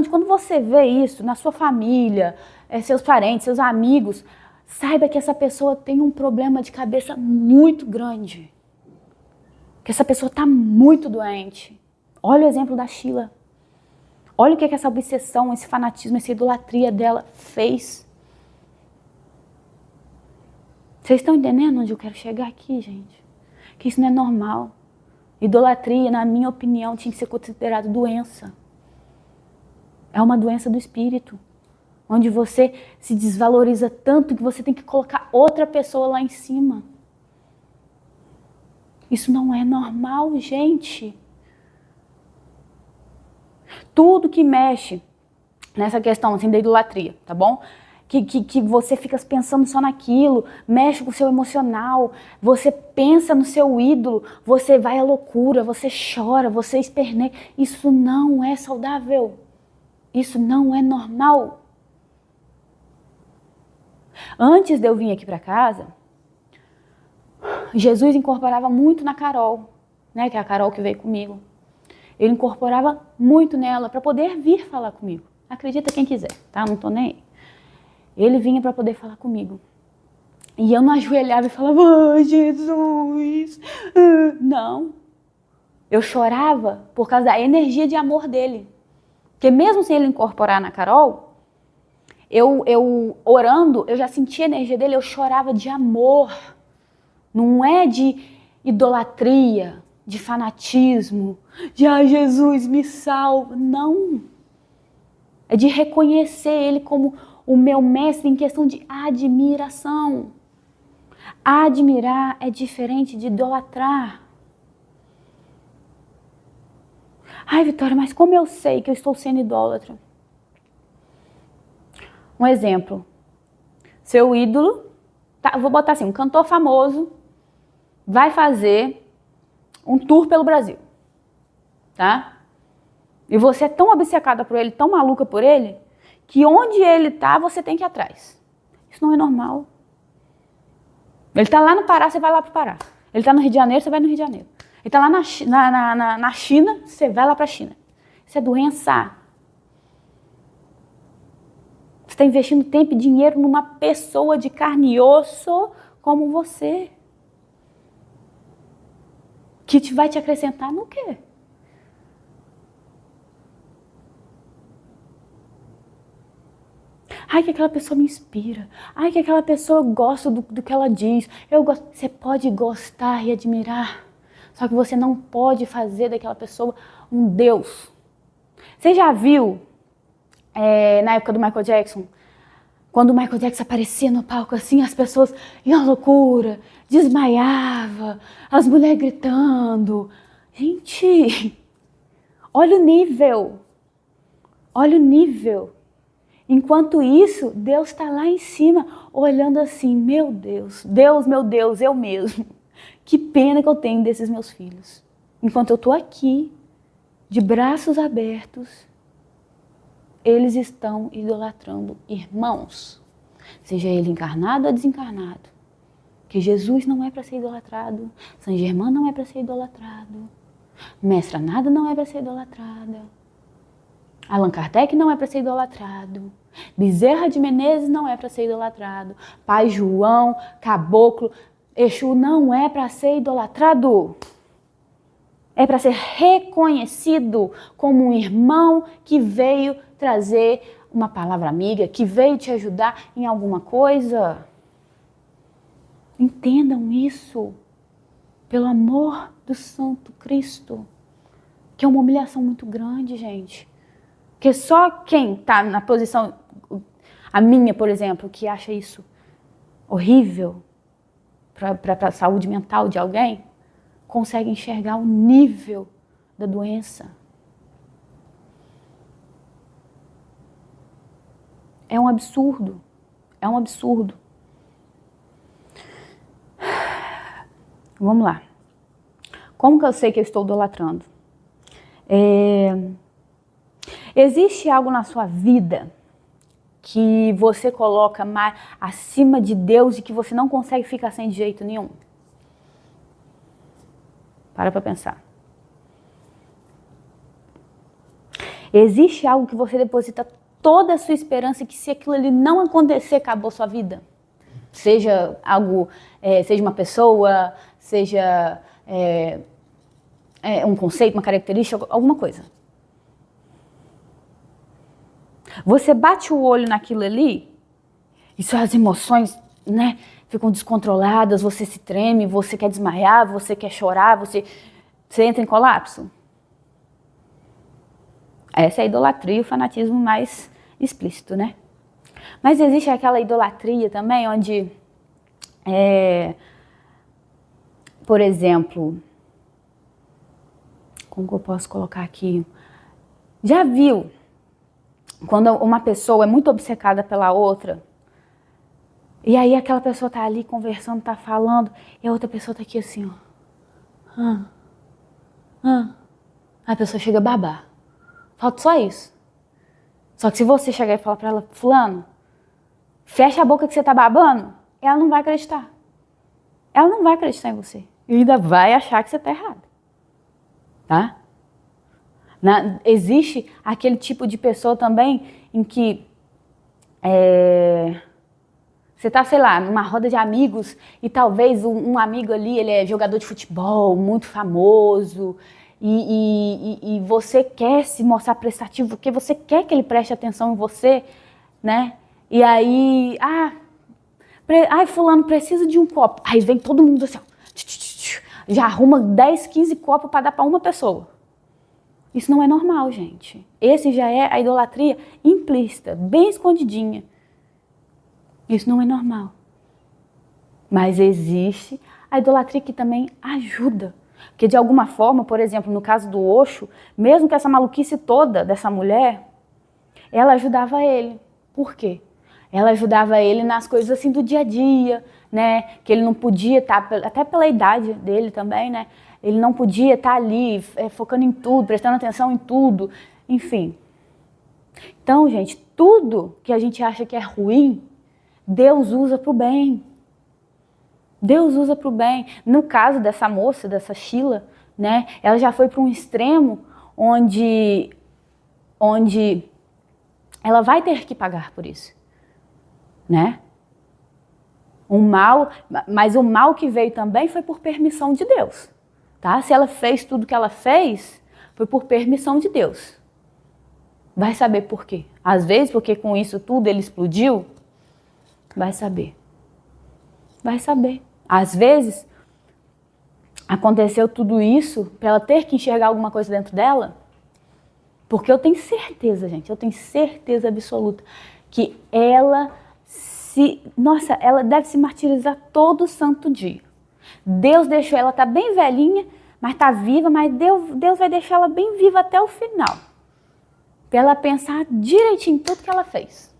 quando você vê isso na sua família, seus parentes, seus amigos, saiba que essa pessoa tem um problema de cabeça muito grande. Que essa pessoa está muito doente. Olha o exemplo da Sheila. Olha o que essa obsessão, esse fanatismo, essa idolatria dela fez. Vocês estão entendendo onde eu quero chegar aqui, gente? Que isso não é normal. Idolatria, na minha opinião, tinha que ser considerado doença. É uma doença do espírito. Onde você se desvaloriza tanto que você tem que colocar outra pessoa lá em cima. Isso não é normal, gente. Tudo que mexe nessa questão assim, da idolatria, tá bom? Que você fica pensando só naquilo, mexe com o seu emocional, você pensa no seu ídolo, você vai à loucura, você chora, você esperneia. Isso não é saudável. Isso não é normal. Antes de eu vir aqui para casa, Jesus incorporava muito na Carol, né, que é a Carol que veio comigo. Ele incorporava muito nela para poder vir falar comigo. Acredita quem quiser, tá? Não tô nem aí. Ele vinha para poder falar comigo. E eu não ajoelhava e falava, Jesus. Não. Eu chorava por causa da energia de amor dele. Porque mesmo sem ele incorporar na Carol, eu orando, eu já sentia a energia dele, eu chorava de amor. Não é de idolatria, de fanatismo, de Jesus me salva. Não. É de reconhecer ele como o meu mestre em questão de admiração. Admirar é diferente de idolatrar. Ai, Vitória, mas como eu sei que eu estou sendo idólatra? Um exemplo. Seu ídolo, tá, vou botar assim, um cantor famoso vai fazer um tour pelo Brasil, tá? E você é tão obcecada por ele, tão maluca por ele, que onde ele tá, você tem que ir atrás. Isso não é normal. Ele tá lá no Pará, você vai lá pro Pará. Ele tá no Rio de Janeiro, você vai no Rio de Janeiro. Ele tá lá na China, você vai lá pra China. Isso é doença. Você está investindo tempo e dinheiro numa pessoa de carne e osso como você. Que vai te acrescentar no quê? Ai, que aquela pessoa me inspira. Ai, que aquela pessoa gosta do que ela diz. Eu gosto. Você pode gostar e admirar. Só que você não pode fazer daquela pessoa um Deus. Você já viu, na época do Michael Jackson, quando o Michael Jackson aparecia no palco assim, as pessoas iam à loucura, desmaiava, as mulheres gritando. Gente, olha o nível. Olha o nível. Enquanto isso, Deus está lá em cima, olhando assim, meu Deus, meu Deus, eu mesmo. Que pena que eu tenho desses meus filhos. Enquanto eu estou aqui, de braços abertos, eles estão idolatrando irmãos. Seja ele encarnado ou desencarnado. Que Jesus não é para ser idolatrado, Saint Germain não é para ser idolatrado, Mestra Nada não é para ser idolatrada, Allan Kardec não é para ser idolatrado, Bezerra de Menezes não é para ser idolatrado, Pai João, Caboclo, Exu não é para ser idolatrado. É para ser reconhecido como um irmão que veio trazer uma palavra amiga, que veio te ajudar em alguma coisa. Entendam isso, pelo amor do Santo Cristo, que é uma humilhação muito grande, gente. Que só quem está na posição, a minha, por exemplo, que acha isso horrível para a saúde mental de alguém, consegue enxergar o nível da doença. É um absurdo, é um absurdo. Vamos lá. Como que eu sei que eu estou idolatrando? Existe algo na sua vida que você coloca mais acima de Deus e que você não consegue ficar sem de jeito nenhum? Para pensar. Existe algo que você deposita toda a sua esperança e que se aquilo ali não acontecer, acabou sua vida? Seja algo, seja uma pessoa, seja um conceito, uma característica, alguma coisa. Você bate o olho naquilo ali e suas emoções, né, ficam descontroladas, você se treme, você quer desmaiar, você quer chorar, você entra em colapso. Essa é a idolatria e o fanatismo mais explícito, né? Mas existe aquela idolatria também onde, por exemplo, como que eu posso colocar aqui? Já viu quando uma pessoa é muito obcecada pela outra, e aí aquela pessoa tá ali conversando, tá falando, e a outra pessoa tá aqui assim, ó. A pessoa chega a babar. Falta só isso. Só que se você chegar e falar pra ela, fulano, fecha a boca que você tá babando, ela não vai acreditar. Ela não vai acreditar em você. E ainda vai achar que você tá errado. Tá? Existe aquele tipo de pessoa também em que você tá, sei lá, numa roda de amigos e talvez um amigo ali, ele é jogador de futebol, muito famoso, e você quer se mostrar prestativo porque você quer que ele preste atenção em você, né? E aí, fulano, precisa de um copo. Aí vem todo mundo assim, ó, já arruma 10, 15 copos para dar para uma pessoa. Isso não é normal, gente. Esse já é a idolatria implícita, bem escondidinha. Isso não é normal. Mas existe a idolatria que também ajuda. Porque de alguma forma, por exemplo, no caso do Osho, mesmo que essa maluquice toda dessa mulher, ela ajudava ele. Por quê? Ela ajudava ele nas coisas assim do dia a dia, né? Que ele não podia estar, até pela idade dele também, né? Ele não podia estar ali focando em tudo, prestando atenção em tudo, enfim. Então, gente, tudo que a gente acha que é ruim, Deus usa para o bem. Deus usa para o bem. No caso dessa moça, dessa Sheila, né? Ela já foi para um extremo onde ela vai ter que pagar por isso, né? Mas o mal que veio também foi por permissão de Deus, tá? Se ela fez tudo que ela fez, foi por permissão de Deus. Vai saber por quê? Às vezes porque com isso tudo ele explodiu, vai saber. Vai saber. Às vezes aconteceu tudo isso para ela ter que enxergar alguma coisa dentro dela, porque eu tenho certeza, gente, eu tenho certeza absoluta que ela deve se martirizar todo santo dia. Deus deixou ela, tá bem velhinha, mas tá viva, mas Deus vai deixar ela bem viva até o final. para ela pensar direitinho tudo que ela fez.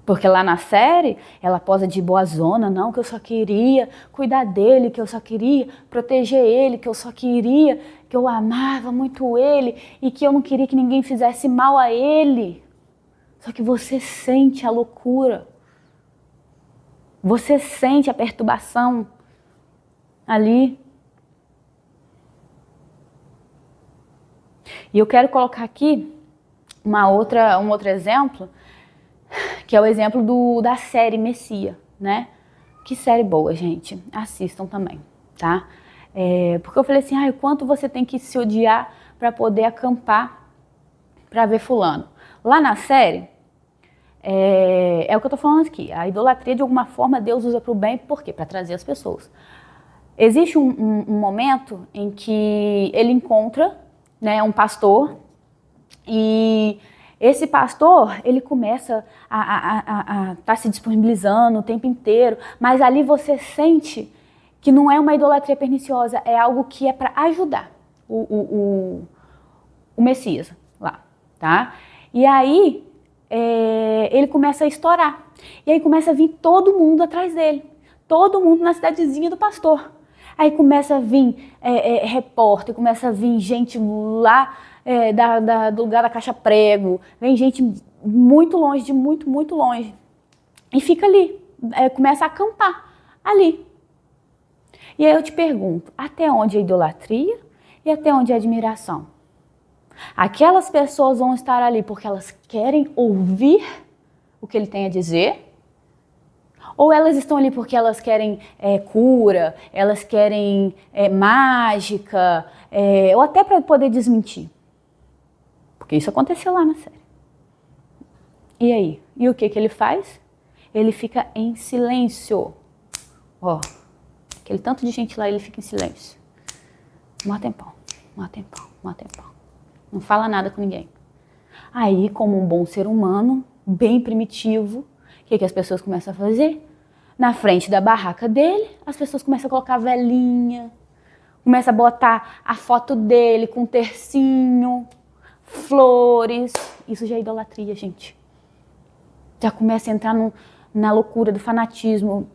Porque lá na série, ela posa de boazona, não, que eu só queria cuidar dele, que eu só queria proteger ele, que eu só queria, que eu amava muito ele e que eu não queria que ninguém fizesse mal a ele. Só que você sente a loucura, você sente a perturbação ali. E eu quero colocar aqui um outro exemplo, que é o exemplo da série Messia, né? Que série boa, gente. Assistam também, tá? Porque eu falei assim, o quanto você tem que se odiar para poder acampar para ver fulano. Lá na série, é o que eu tô falando aqui. A idolatria, de alguma forma, Deus usa para o bem. Por quê? Para trazer as pessoas. Existe um momento em que ele encontra, né, um pastor, e esse pastor, ele começa a tá se disponibilizando o tempo inteiro, mas ali você sente que não é uma idolatria perniciosa, é algo que é para ajudar o Messias lá, tá? E aí ele começa a estourar, e aí começa a vir todo mundo atrás dele, todo mundo na cidadezinha do pastor. Aí começa a vir repórter, começa a vir gente lá do lugar da caixa prego, vem gente muito longe, de muito, muito longe. E fica ali, começa a acampar ali. E aí eu te pergunto, até onde é idolatria e até onde é admiração? Aquelas pessoas vão estar ali porque elas querem ouvir o que ele tem a dizer? Ou elas estão ali porque elas querem cura, elas querem mágica, ou até para poder desmentir? Porque isso aconteceu lá na série. E aí? E o que ele faz? Ele fica em silêncio. Ó, aquele tanto de gente lá, ele fica em silêncio. Mó tempão. Não fala nada com ninguém. Aí, como um bom ser humano, bem primitivo, o que as pessoas começam a fazer? Na frente da barraca dele, as pessoas começam a colocar velinha, começam a botar a foto dele com tercinho, flores. Isso já é idolatria, gente. Já começa a entrar na loucura do fanatismo,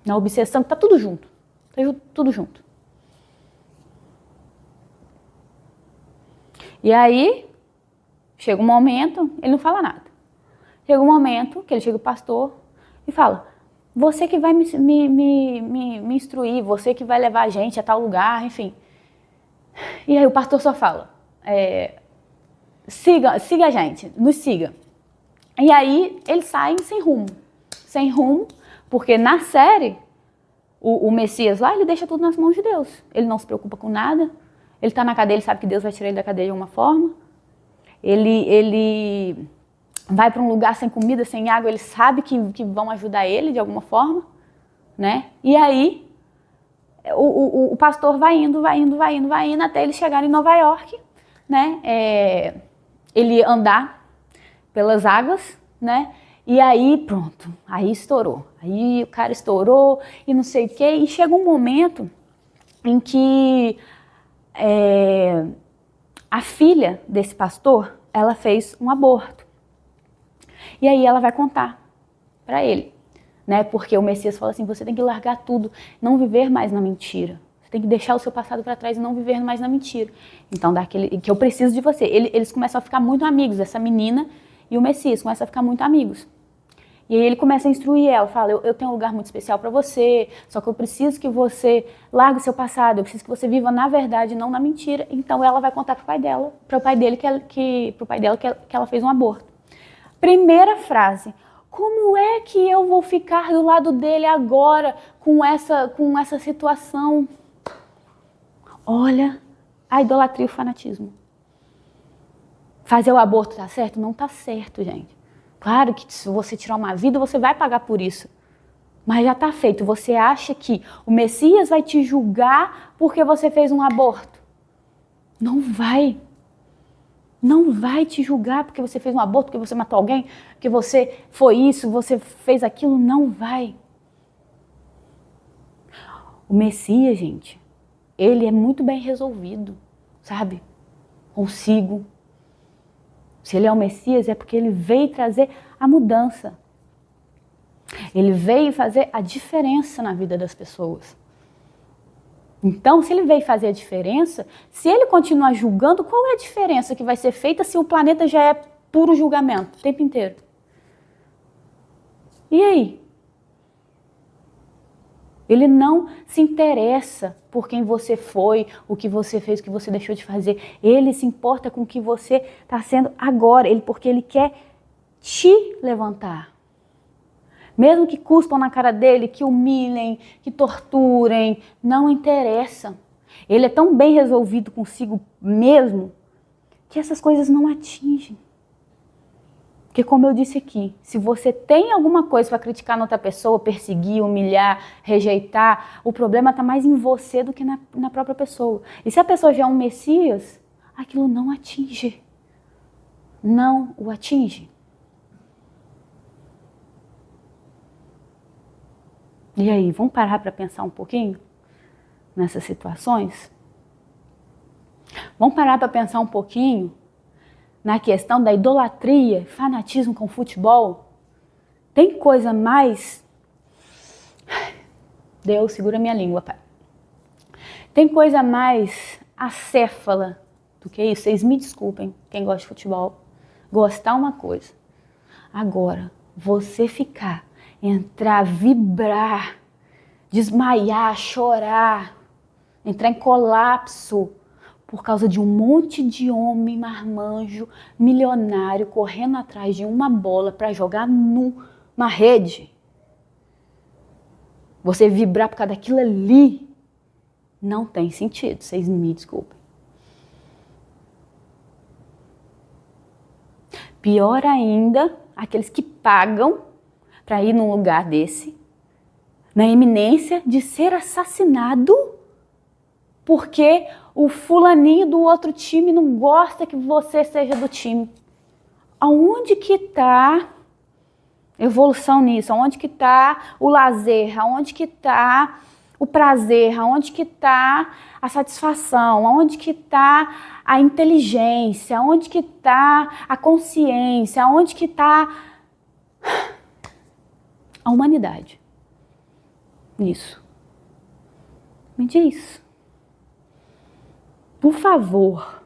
na obsessão, tá tudo junto. Tá tudo junto. E aí, chega um momento, ele não fala nada. Chega um momento que ele chega o pastor e fala, você que vai me instruir, você que vai levar a gente a tal lugar, enfim. E aí o pastor só fala, siga a gente, nos siga. E aí eles saem sem rumo, porque na série, o Messias lá, ele deixa tudo nas mãos de Deus. Ele não se preocupa com nada, ele está na cadeia, ele sabe que Deus vai tirar ele da cadeia de alguma forma. Ele vai para um lugar sem comida, sem água, ele sabe que vão ajudar ele de alguma forma, né? E aí, o pastor vai indo, até ele chegar em Nova York, né? Ele andar pelas águas, né? E aí, pronto, aí estourou. Aí o cara estourou e não sei o quê. E chega um momento em que a filha desse pastor, ela fez um aborto. E aí ela vai contar para ele, né? Porque o Messias fala assim, você tem que largar tudo, não viver mais na mentira. Você tem que deixar o seu passado para trás e não viver mais na mentira. Então, que eu preciso de você. Eles começam a ficar muito amigos, essa menina e o Messias começam a ficar muito amigos. E aí ele começa a instruir ela, fala, eu tenho um lugar muito especial para você, só que eu preciso que você largue o seu passado, eu preciso que você viva na verdade, não na mentira. Então ela vai contar pro pai dela que ela fez um aborto. Primeira frase, como é que eu vou ficar do lado dele agora com essa situação? Olha a idolatria e o fanatismo. Fazer o aborto tá certo? Não tá certo, gente. Claro que se você tirar uma vida, você vai pagar por isso. Mas já tá feito. Você acha que o Messias vai te julgar porque você fez um aborto? Não vai. Não vai te julgar porque você fez um aborto, porque você matou alguém, porque você foi isso, você fez aquilo. Não vai. O Messias, gente, ele é muito bem resolvido, sabe? Consigo. Se ele é o Messias, é porque ele veio trazer a mudança. Ele veio fazer a diferença na vida das pessoas. Então, se ele veio fazer a diferença, se ele continuar julgando, qual é a diferença que vai ser feita se o planeta já é puro julgamento o tempo inteiro? E aí? Ele não se interessa por quem você foi, o que você fez, o que você deixou de fazer. Ele se importa com o que você está sendo agora, porque ele quer te levantar. Mesmo que cuspam na cara dele, que humilhem, que torturem, não interessa. Ele é tão bem resolvido consigo mesmo que essas coisas não atingem. Porque como eu disse aqui, se você tem alguma coisa para criticar na outra pessoa, perseguir, humilhar, rejeitar, o problema está mais em você do que na própria pessoa. E se a pessoa já é um Messias, aquilo não atinge. Não o atinge. E aí, vamos parar para pensar um pouquinho nessas situações? Vamos parar para pensar um pouquinho na questão da idolatria, fanatismo com futebol? Tem coisa mais... Deus, segura minha língua, pai. Tem coisa mais acéfala do que isso? Vocês me desculpem, quem gosta de futebol. Gostar é uma coisa. Agora, você ficar, entrar, vibrar, desmaiar, chorar, entrar em colapso por causa de um monte de homem marmanjo, milionário, correndo atrás de uma bola para jogar numa rede. Você vibrar por causa daquilo ali não tem sentido, vocês me desculpem. Pior ainda, aqueles que pagam para ir num lugar desse, na iminência de ser assassinado, porque o fulaninho do outro time não gosta que você seja do time. Aonde que está evolução nisso? Aonde que está o lazer? Aonde que está o prazer? Aonde que está a satisfação? Aonde que está a inteligência? Aonde que está a consciência? Aonde que está a humanidade? Nisso. Me diz. Por favor,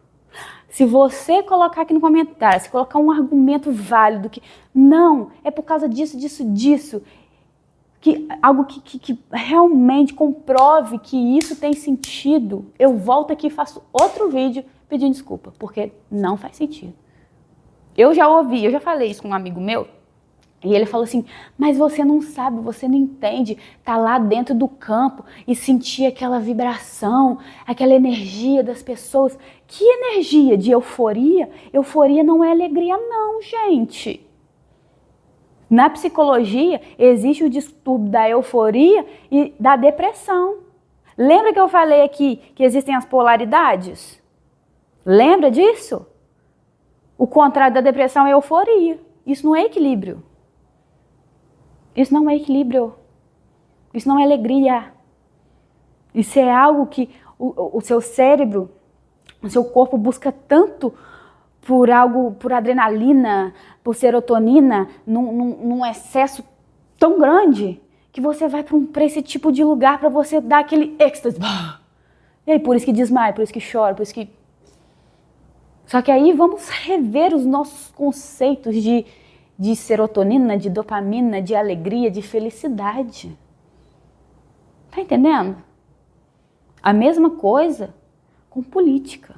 se você colocar aqui no comentário, se colocar um argumento válido, que não, é por causa disso, que algo que realmente comprove que isso tem sentido, eu volto aqui e faço outro vídeo pedindo desculpa, porque não faz sentido. Eu já ouvi, eu já falei isso com um amigo meu, e ele falou assim, mas você não sabe, você não entende, tá lá dentro do campo e sentir aquela vibração, aquela energia das pessoas. Que energia? De euforia? Euforia não é alegria não, gente. Na psicologia, existe o distúrbio da euforia e da depressão. Lembra que eu falei aqui que existem as polaridades? Lembra disso? O contrário da depressão é euforia. Isso não é equilíbrio. Isso não é equilíbrio. Isso não é alegria. Isso é algo que o seu cérebro, o seu corpo busca tanto por algo, por adrenalina, por serotonina, num excesso tão grande, que você vai para esse tipo de lugar para você dar aquele êxtase. E aí, por isso que desmaia, por isso que chora, por isso que... Só que aí vamos rever os nossos conceitos de serotonina, de dopamina, de alegria, de felicidade. Tá entendendo? A mesma coisa com política.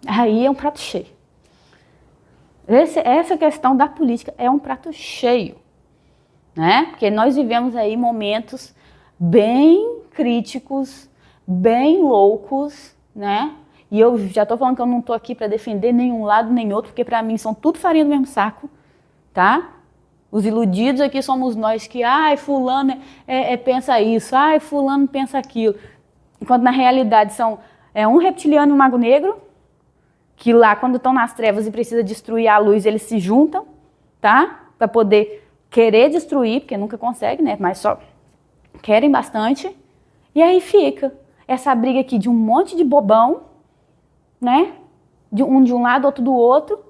Aí é um prato cheio. Essa questão da política é um prato cheio, né? Porque nós vivemos aí momentos bem críticos, bem loucos, né? E eu já tô falando que eu não tô aqui para defender nenhum lado nem outro, porque para mim são tudo farinha do mesmo saco, tá? Os iludidos aqui somos nós que, fulano pensa isso, fulano pensa aquilo. Enquanto na realidade é um reptiliano e um mago negro, que lá quando estão nas trevas e precisa destruir a luz, eles se juntam, tá? Para poder querer destruir, porque nunca consegue, né? Mas só querem bastante. E aí fica essa briga aqui de um monte de bobão, né? de um lado, outro do outro,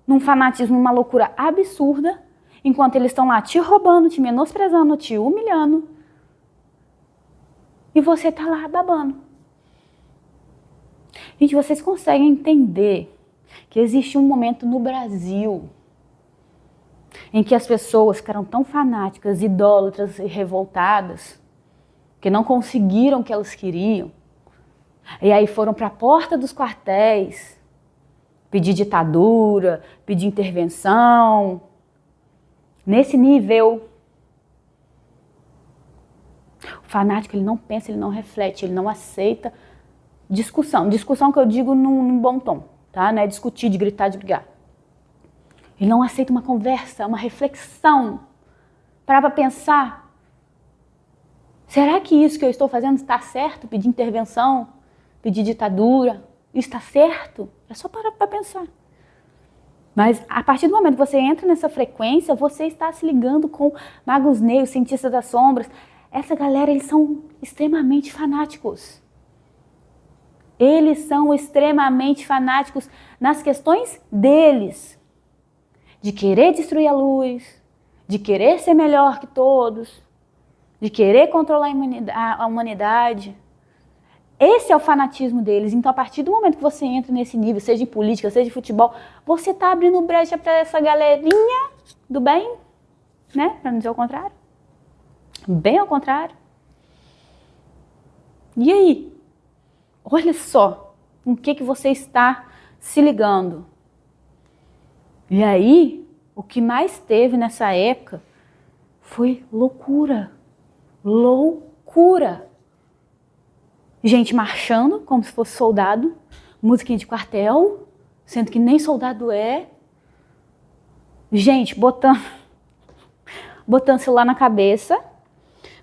num fanatismo, numa loucura absurda, enquanto eles estão lá te roubando, te menosprezando, te humilhando, e você tá lá babando. Gente, vocês conseguem entender que existe um momento no Brasil em que as pessoas ficaram tão fanáticas, idólatras e revoltadas, que não conseguiram o que elas queriam, e aí foram para a porta dos quartéis, pedir ditadura, pedir intervenção, nesse nível. O fanático, ele não pensa, ele não reflete, ele não aceita discussão. Discussão que eu digo num bom tom, tá? Não é discutir, de gritar, de brigar. Ele não aceita uma conversa, uma reflexão. Parar para pensar. Será que isso que eu estou fazendo está certo? Pedir intervenção, pedir ditadura, isso está certo? É só parar para pensar. Mas a partir do momento que você entra nessa frequência, você está se ligando com magos negros, cientistas das sombras. Essa galera, eles são extremamente fanáticos. Eles são extremamente fanáticos nas questões deles. De querer destruir a luz, de querer ser melhor que todos, de querer controlar a humanidade. Esse é o fanatismo deles. Então, a partir do momento que você entra nesse nível, seja em política, seja em futebol, você está abrindo brecha para essa galerinha do bem, né? Para não dizer o contrário. Bem ao contrário. E aí? Olha só com o que você está se ligando. E aí, o que mais teve nessa época foi loucura. Loucura. Gente marchando como se fosse soldado, musiquinha de quartel, sendo que nem soldado é. Gente botando celular na cabeça,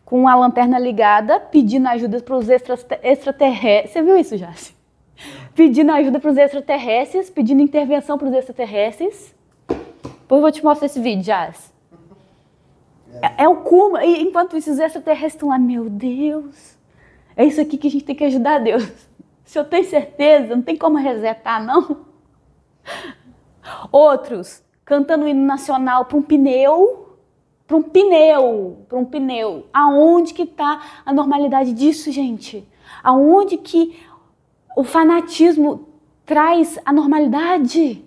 com a lanterna ligada, pedindo ajuda para os extraterrestres. Você viu isso, Jace? Pedindo ajuda para os extraterrestres, pedindo intervenção para os extraterrestres. Depois eu vou te mostrar esse vídeo, Jace. É o cúmulo. E enquanto isso, os extraterrestres estão lá, meu Deus, é isso aqui que a gente tem que ajudar Deus. Se eu tenho certeza, não tem como resetar, não. Outros cantando o hino nacional para um pneu. Para um pneu. Aonde que está a normalidade disso, gente? Aonde que o fanatismo traz a normalidade?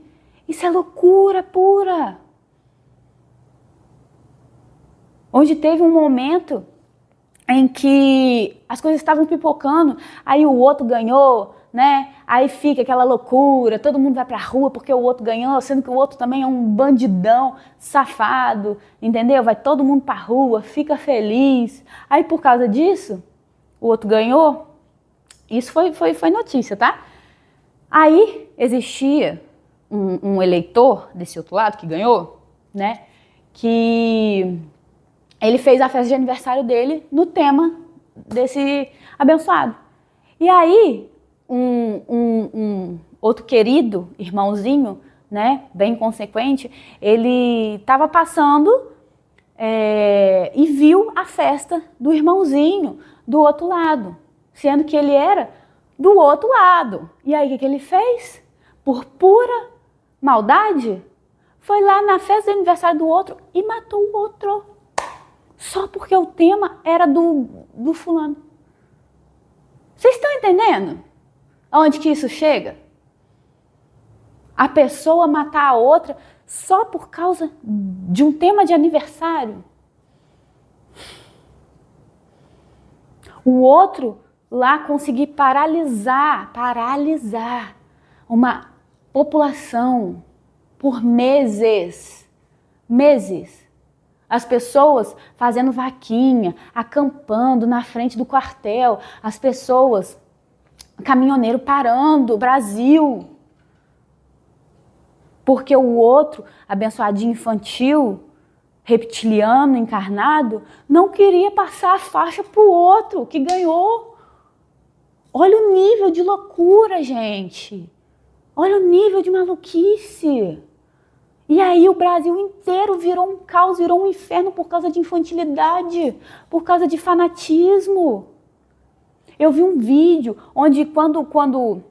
Isso é loucura pura. Onde teve um momento em que as coisas estavam pipocando, aí o outro ganhou, né? Aí fica aquela loucura, todo mundo vai pra rua porque o outro ganhou, sendo que o outro também é um bandidão, safado, entendeu? Vai todo mundo pra rua, fica feliz. Aí por causa disso, o outro ganhou. Isso foi notícia, tá? Aí existia um eleitor desse outro lado que ganhou, né? Que ele fez a festa de aniversário dele no tema desse abençoado. E aí, um outro querido irmãozinho, né, bem consequente, ele estava passando e viu a festa do irmãozinho do outro lado, sendo que ele era do outro lado. E aí, o que ele fez? Por pura maldade, foi lá na festa de aniversário do outro e matou o outro. Só porque o tema era do fulano. Vocês estão entendendo aonde que isso chega? A pessoa matar a outra só por causa de um tema de aniversário. O outro lá conseguir paralisar uma população por meses. As pessoas fazendo vaquinha, acampando na frente do quartel, as pessoas, caminhoneiro parando, Brasil. Porque o outro, abençoadinho infantil, reptiliano, encarnado, não queria passar a faixa para o outro, que ganhou. Olha o nível de loucura, gente. Olha o nível de maluquice. E aí o Brasil inteiro virou um caos, virou um inferno por causa de infantilidade, por causa de fanatismo. Eu vi um vídeo onde quando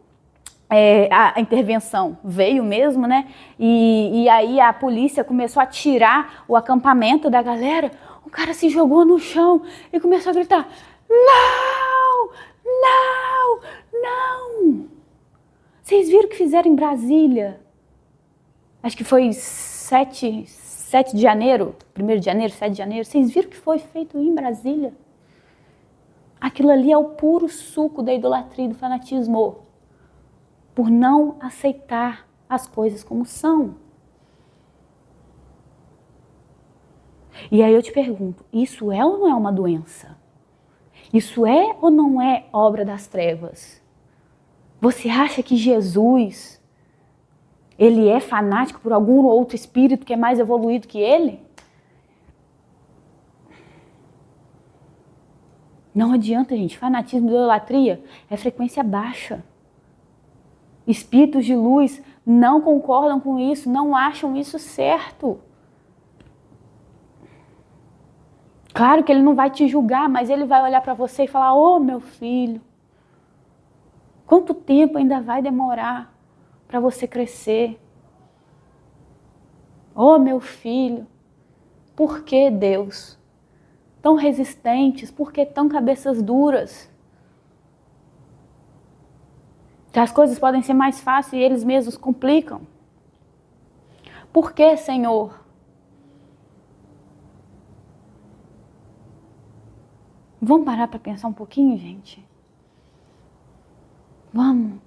a intervenção veio mesmo, né? E aí a polícia começou a tirar o acampamento da galera. O cara se jogou no chão e começou a gritar: não, não, não. Vocês viram o que fizeram em Brasília? Acho que foi 7 de janeiro, 1º de janeiro, 7 de janeiro. Vocês viram o que foi feito em Brasília? Aquilo ali é o puro suco da idolatria e do fanatismo. Por não aceitar as coisas como são. E aí eu te pergunto, isso é ou não é uma doença? Isso é ou não é obra das trevas? Você acha que Jesus, ele é fanático por algum outro espírito que é mais evoluído que ele? Não adianta, gente. Fanatismo e idolatria é frequência baixa. Espíritos de luz não concordam com isso, não acham isso certo. Claro que ele não vai te julgar, mas ele vai olhar para você e falar: ô, meu filho, quanto tempo ainda vai demorar para você crescer? Ô, meu filho, por que Deus? Tão resistentes, por que tão cabeças duras? Que as coisas podem ser mais fáceis e eles mesmos complicam. Por que, Senhor? Vamos parar para pensar um pouquinho, gente? Vamos.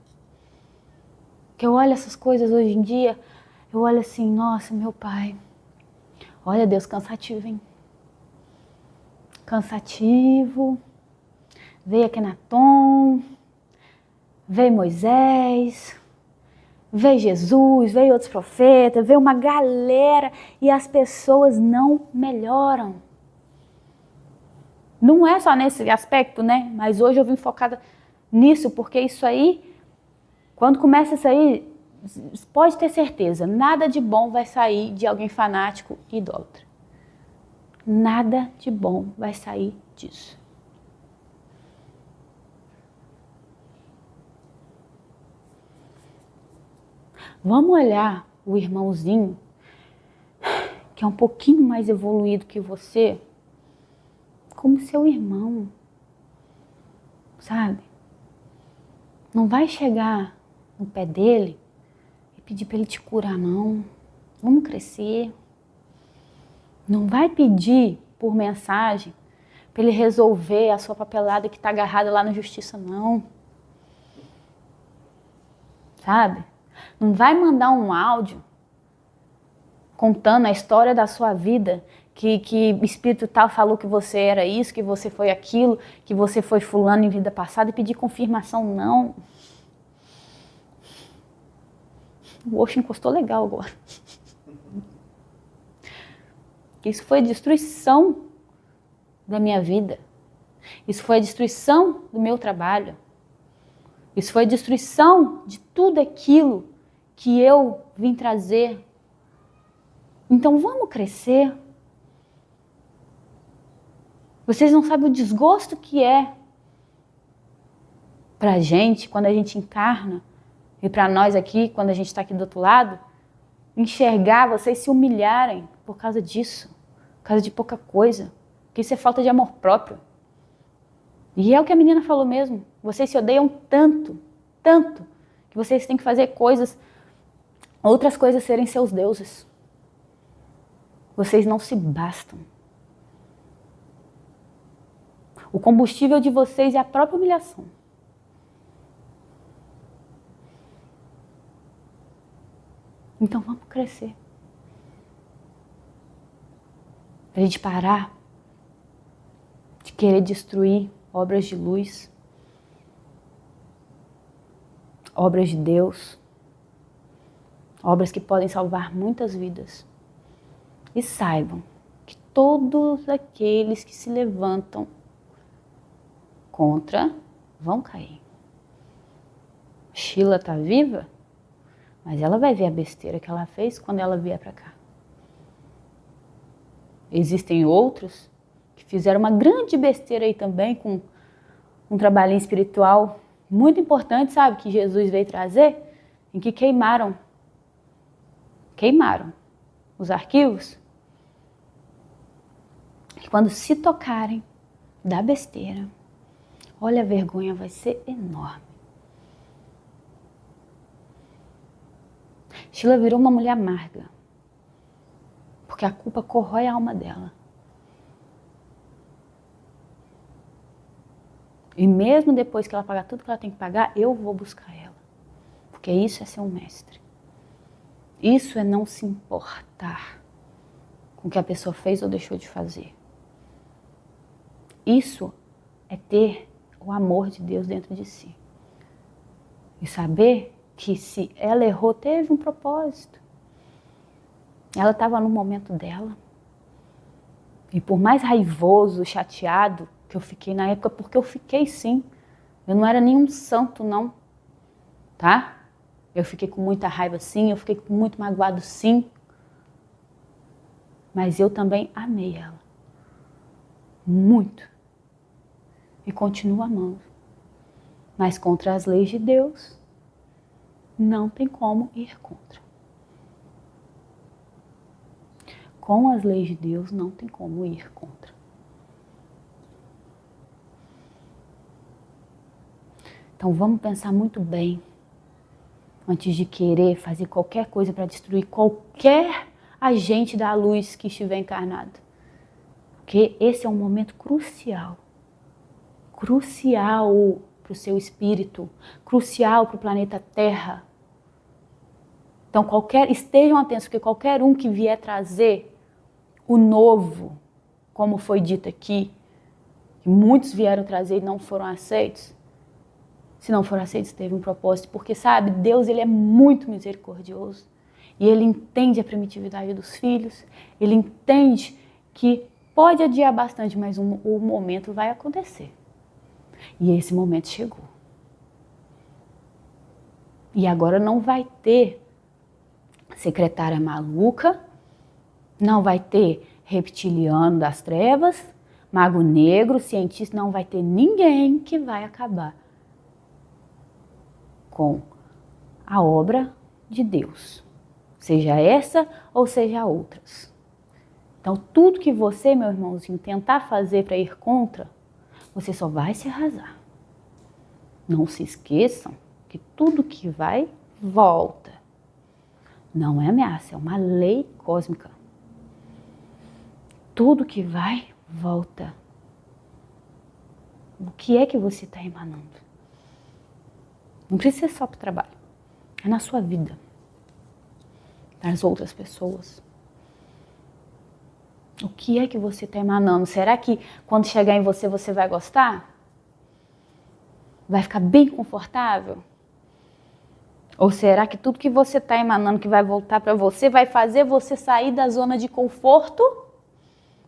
Que eu olho essas coisas hoje em dia, eu olho assim: nossa, meu pai. Olha, Deus, cansativo, hein? Cansativo. Veio Akenaton, veio Moisés, veio Jesus, veio outros profetas, veio uma galera e as pessoas não melhoram. Não é só nesse aspecto, né? Mas hoje eu vim focada nisso, porque isso aí, quando começa isso aí, pode ter certeza, nada de bom vai sair de alguém fanático e idólatra. Nada de bom vai sair disso. Vamos olhar o irmãozinho, que é um pouquinho mais evoluído que você, como seu irmão, sabe? Não vai chegar no pé dele e pedir para ele te curar, não. Vamos crescer. Não vai pedir por mensagem para ele resolver a sua papelada que está agarrada lá na justiça, não. Sabe? Não vai mandar um áudio contando a história da sua vida, que espírito tal falou que você era isso, que você foi aquilo, que você foi fulano em vida passada e pedir confirmação, não. O Osho encostou legal agora. Isso foi a destruição da minha vida. Isso foi a destruição do meu trabalho. Isso foi a destruição de tudo aquilo que eu vim trazer. Então vamos crescer. Vocês não sabem o desgosto que é pra gente, quando a gente encarna, e para nós aqui, quando a gente está aqui do outro lado, enxergar vocês se humilharem por causa disso, por causa de pouca coisa, porque isso é falta de amor próprio. E é o que a menina falou mesmo, vocês se odeiam tanto, tanto, que vocês têm que fazer coisas, outras coisas serem seus deuses. Vocês não se bastam. O combustível de vocês é a própria humilhação. Então vamos crescer. Pra gente parar de querer destruir obras de luz, obras de Deus, obras que podem salvar muitas vidas. E saibam que todos aqueles que se levantam contra vão cair. Sheila tá viva, mas ela vai ver a besteira que ela fez quando ela vier para cá. Existem outros que fizeram uma grande besteira aí também com um trabalhinho espiritual muito importante, sabe, que Jesus veio trazer, em que queimaram os arquivos, que quando se tocarem da besteira, olha, a vergonha vai ser enorme. Sheila virou uma mulher amarga, porque a culpa corrói a alma dela. E mesmo depois que ela pagar tudo que ela tem que pagar, eu vou buscar ela. Porque isso é ser um mestre. Isso é não se importar com o que a pessoa fez ou deixou de fazer. Isso é ter o amor de Deus dentro de si. E saber que se ela errou, teve um propósito. Ela estava no momento dela. E por mais raivoso, chateado que eu fiquei na época, porque eu fiquei sim. Eu não era nenhum santo, não. Tá? Eu fiquei com muita raiva sim, eu fiquei muito magoado sim. Mas eu também amei ela. Muito. E continuo amando. Mas contra as leis de Deus, não tem como ir contra. Com as leis de Deus, não tem como ir contra. Então vamos pensar muito bem antes de querer fazer qualquer coisa para destruir qualquer agente da luz que estiver encarnado. Porque esse é um momento crucial. Crucial para o seu espírito, crucial para o planeta Terra. Então estejam atentos, porque qualquer um que vier trazer o novo, como foi dito aqui, que muitos vieram trazer e não foram aceitos, se não foram aceitos, teve um propósito, porque sabe, Deus ele é muito misericordioso e ele entende a primitividade dos filhos, ele entende que pode adiar bastante, mas o momento vai acontecer. E esse momento chegou. E agora não vai ter secretária maluca, não vai ter reptiliano das trevas, mago negro, cientista, não vai ter ninguém que vai acabar com a obra de Deus, seja essa ou seja outras. Então tudo que você, meu irmãozinho, tentar fazer para ir contra, você só vai se arrasar. Não se esqueçam que tudo que vai, volta. Não é ameaça, é uma lei cósmica. Tudo que vai, volta. O que é que você está emanando? Não precisa ser só para o trabalho. É na sua vida. Nas outras pessoas. O que é que você está emanando? Será que quando chegar em você, você vai gostar? Vai ficar bem confortável? Ou será que tudo que você está emanando, que vai voltar para você, vai fazer você sair da zona de conforto?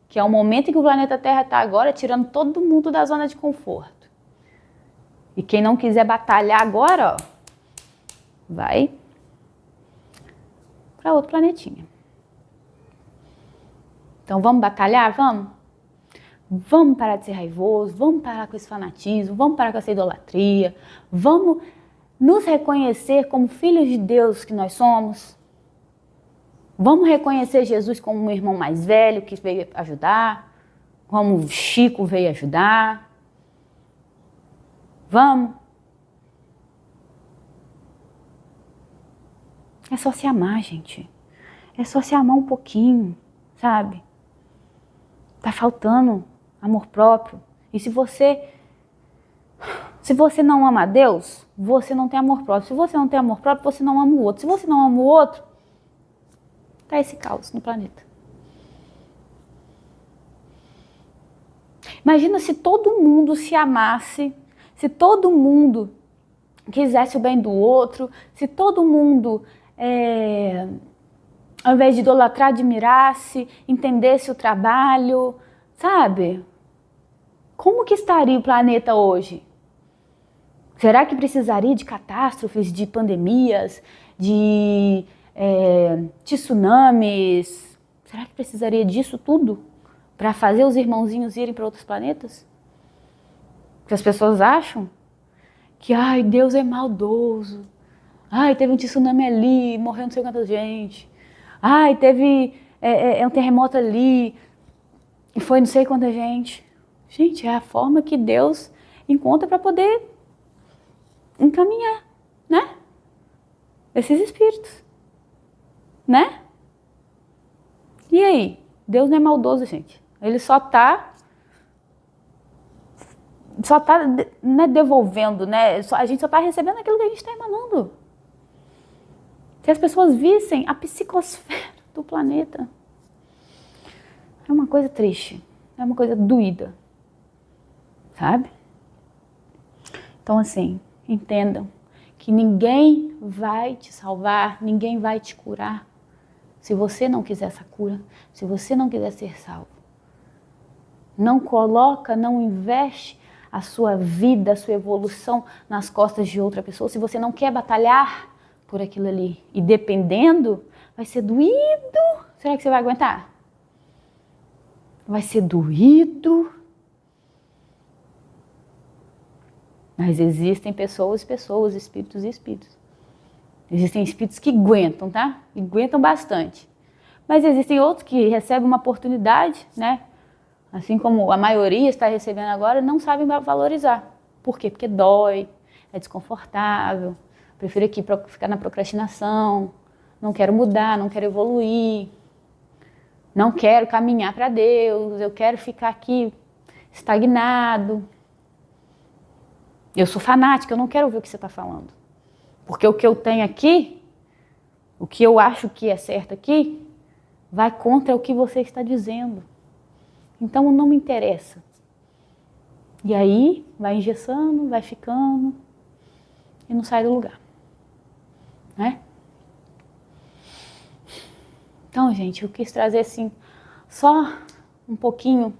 Que é o momento em que o planeta Terra está agora, tirando todo mundo da zona de conforto. E quem não quiser batalhar agora, ó, vai para outro planetinha. Então vamos batalhar? Vamos? Vamos parar de ser raivoso, vamos parar com esse fanatismo, vamos parar com essa idolatria, vamos nos reconhecer como filhos de Deus que nós somos. Vamos reconhecer Jesus como um irmão mais velho que veio ajudar, como Chico veio ajudar. Vamos? É só se amar, gente. É só se amar um pouquinho, sabe? Tá faltando amor próprio. E se você não ama a Deus, você não tem amor próprio. Se você não tem amor próprio, você não ama o outro. Se você não ama o outro, tá esse caos no planeta. Imagina se todo mundo se amasse, se todo mundo quisesse o bem do outro, se todo mundo, ao invés de idolatrar, admirasse, entendesse o trabalho, sabe? Como que estaria o planeta hoje? Será que precisaria de catástrofes, de pandemias, de tsunamis? Será que precisaria disso tudo para fazer os irmãozinhos irem para outros planetas? Porque as pessoas acham que, ai, Deus é maldoso. Ai, teve um tsunami ali, morreu não sei quanta gente. Ai, teve um terremoto ali, e foi não sei quanta gente. Gente, é a forma que Deus encontra para poder encaminhar, né? Esses espíritos, né? E aí? Deus não é maldoso, gente. Ele só tá né, devolvendo, né? A gente só tá recebendo aquilo que a gente está emanando. Se as pessoas vissem a psicosfera do planeta, é uma coisa triste, é uma coisa doída, sabe? Então, assim, entendam que ninguém vai te salvar, ninguém vai te curar se você não quiser essa cura, se você não quiser ser salvo. Não coloca, não investe a sua vida, a sua evolução nas costas de outra pessoa se você não quer batalhar por aquilo ali. E dependendo, vai ser doído. Será que você vai aguentar? Vai ser doído. Mas existem pessoas, espíritos e espíritos. Existem espíritos que aguentam, tá? E aguentam bastante. Mas existem outros que recebem uma oportunidade, né? Assim como a maioria está recebendo agora, não sabem valorizar. Por quê? Porque dói, é desconfortável, prefiro aqui ficar na procrastinação, não quero mudar, não quero evoluir, não quero caminhar para Deus, eu quero ficar aqui estagnado. Eu sou fanática, eu não quero ouvir o que você está falando. Porque o que eu tenho aqui, o que eu acho que é certo aqui, vai contra o que você está dizendo. Então não me interessa. E aí vai engessando, vai ficando e não sai do lugar, né? Então, gente, eu quis trazer assim só um pouquinho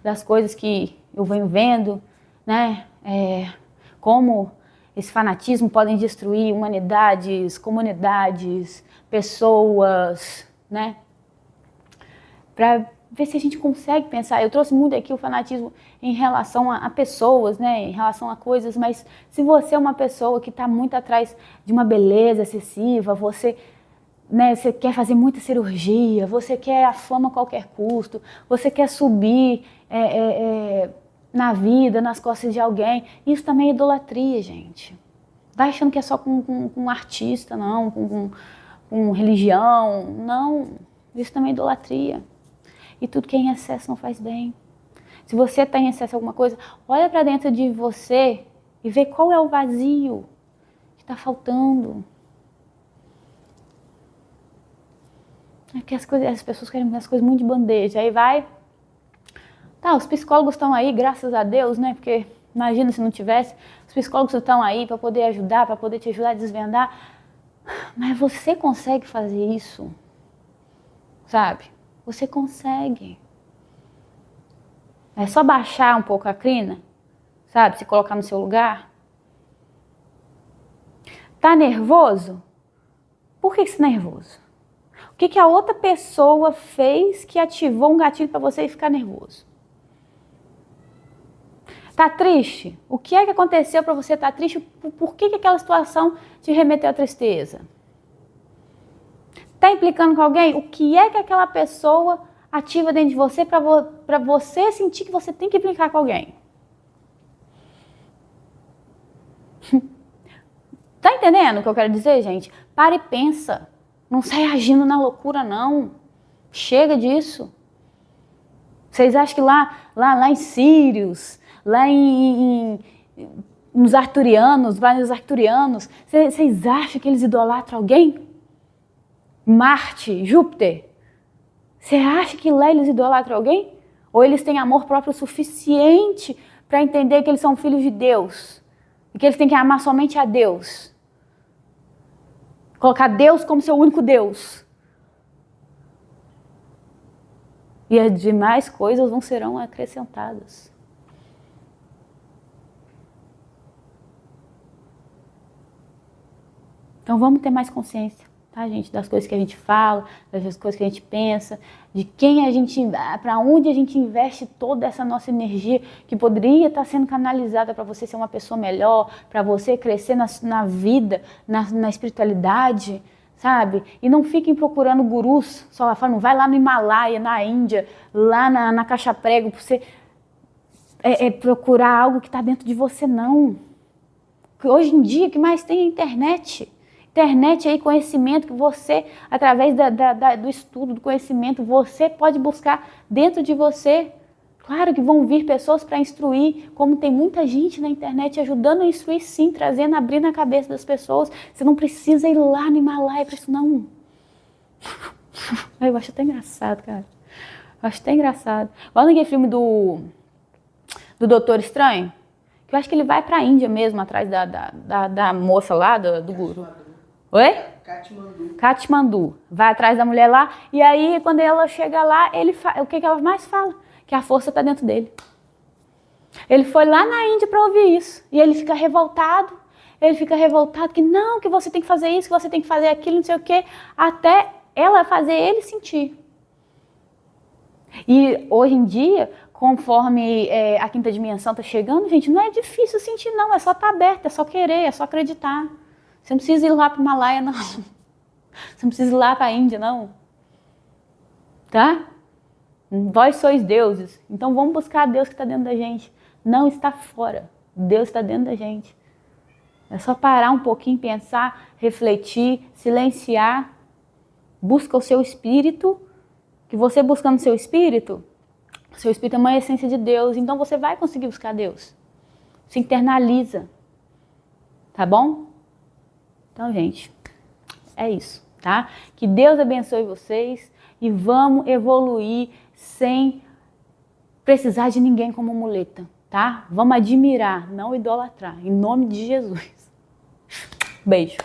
das coisas que eu venho vendo, né? Como esse fanatismo pode destruir humanidades, comunidades, pessoas, né? Para ver se a gente consegue pensar. Eu trouxe muito aqui o fanatismo em relação a pessoas, né? Em relação a coisas, mas se você é uma pessoa que está muito atrás de uma beleza excessiva, você, né, você quer fazer muita cirurgia, você quer a fama a qualquer custo, você quer subir na vida, nas costas de alguém, isso também é idolatria, gente. Vai achando que é só com um artista, não, com religião, não, isso também é idolatria. E tudo que é em excesso não faz bem. Se você está em excesso de alguma coisa, olha para dentro de você e vê qual é o vazio que está faltando. É porque as pessoas querem as coisas muito de bandeja. Aí vai... Tá, os psicólogos estão aí, graças a Deus, né? Porque imagina se não tivesse. Os psicólogos estão aí para poder ajudar, para poder te ajudar a desvendar. Mas você consegue fazer isso? Sabe? Você consegue. É só baixar um pouco a crina, sabe? Se colocar no seu lugar. Tá nervoso? Por que você está nervoso? O que a outra pessoa fez que ativou um gatilho para você ficar nervoso? Tá triste? O que é que aconteceu para você estar triste? Por que aquela situação te remeteu à tristeza? Tá implicando com alguém? O que é que aquela pessoa ativa dentro de você para você sentir que você tem que implicar com alguém? Tá entendendo o que eu quero dizer, gente? Para e pensa. Não sai agindo na loucura, não. Chega disso. Vocês acham que lá em Sírios, nos arturianos, vocês acham que eles idolatram alguém? Marte, Júpiter? Você acha que lá eles idolatram alguém? Ou eles têm amor próprio o suficiente para entender que eles são filhos de Deus? E que eles têm que amar somente a Deus? Colocar Deus como seu único Deus. E as demais coisas serão acrescentadas. Então vamos ter mais consciência, tá, gente? Das coisas que a gente fala, das coisas que a gente pensa, de quem a gente, para onde a gente investe toda essa nossa energia que poderia estar sendo canalizada para você ser uma pessoa melhor, para você crescer na vida, na espiritualidade, sabe? E não fiquem procurando gurus, só falando, vai lá no Himalaia, na Índia, lá na caixa prego, para você procurar algo que está dentro de você, não. Porque hoje em dia, o que mais tem é a internet. Internet aí, conhecimento que você, através do estudo, do conhecimento, você pode buscar dentro de você. Claro que vão vir pessoas para instruir, como tem muita gente na internet ajudando a instruir sim, trazendo, abrindo a cabeça das pessoas. Você não precisa ir lá no Himalaia para isso não. Eu acho até engraçado, cara. Eu acho até engraçado. Olha naquele filme do Doutor Estranho, que eu acho que ele vai para a Índia mesmo, atrás da moça lá, do guru. Oi? Katmandu. Vai atrás da mulher lá, e aí quando ela chega lá, o que ela mais fala? Que a força está dentro dele. Ele foi lá na Índia para ouvir isso, e ele fica revoltado, que não, que você tem que fazer isso, que você tem que fazer aquilo, não sei o quê, até ela fazer ele sentir. E hoje em dia, conforme a quinta dimensão está chegando, gente, não é difícil sentir não, é só estar aberto, é só querer, é só acreditar. Você não precisa ir lá para o Himalaia, não. Você não precisa ir lá para a Índia, não. Tá? Vós sois deuses. Então vamos buscar a Deus que está dentro da gente. Não está fora. Deus está dentro da gente. É só parar um pouquinho, pensar, refletir, silenciar. Busca o seu espírito. Que você buscando o seu espírito é uma essência de Deus. Então você vai conseguir buscar Deus. Se internaliza. Tá bom? Então, gente, é isso, tá? Que Deus abençoe vocês e vamos evoluir sem precisar de ninguém como muleta, tá? Vamos admirar, não idolatrar, em nome de Jesus. Beijo.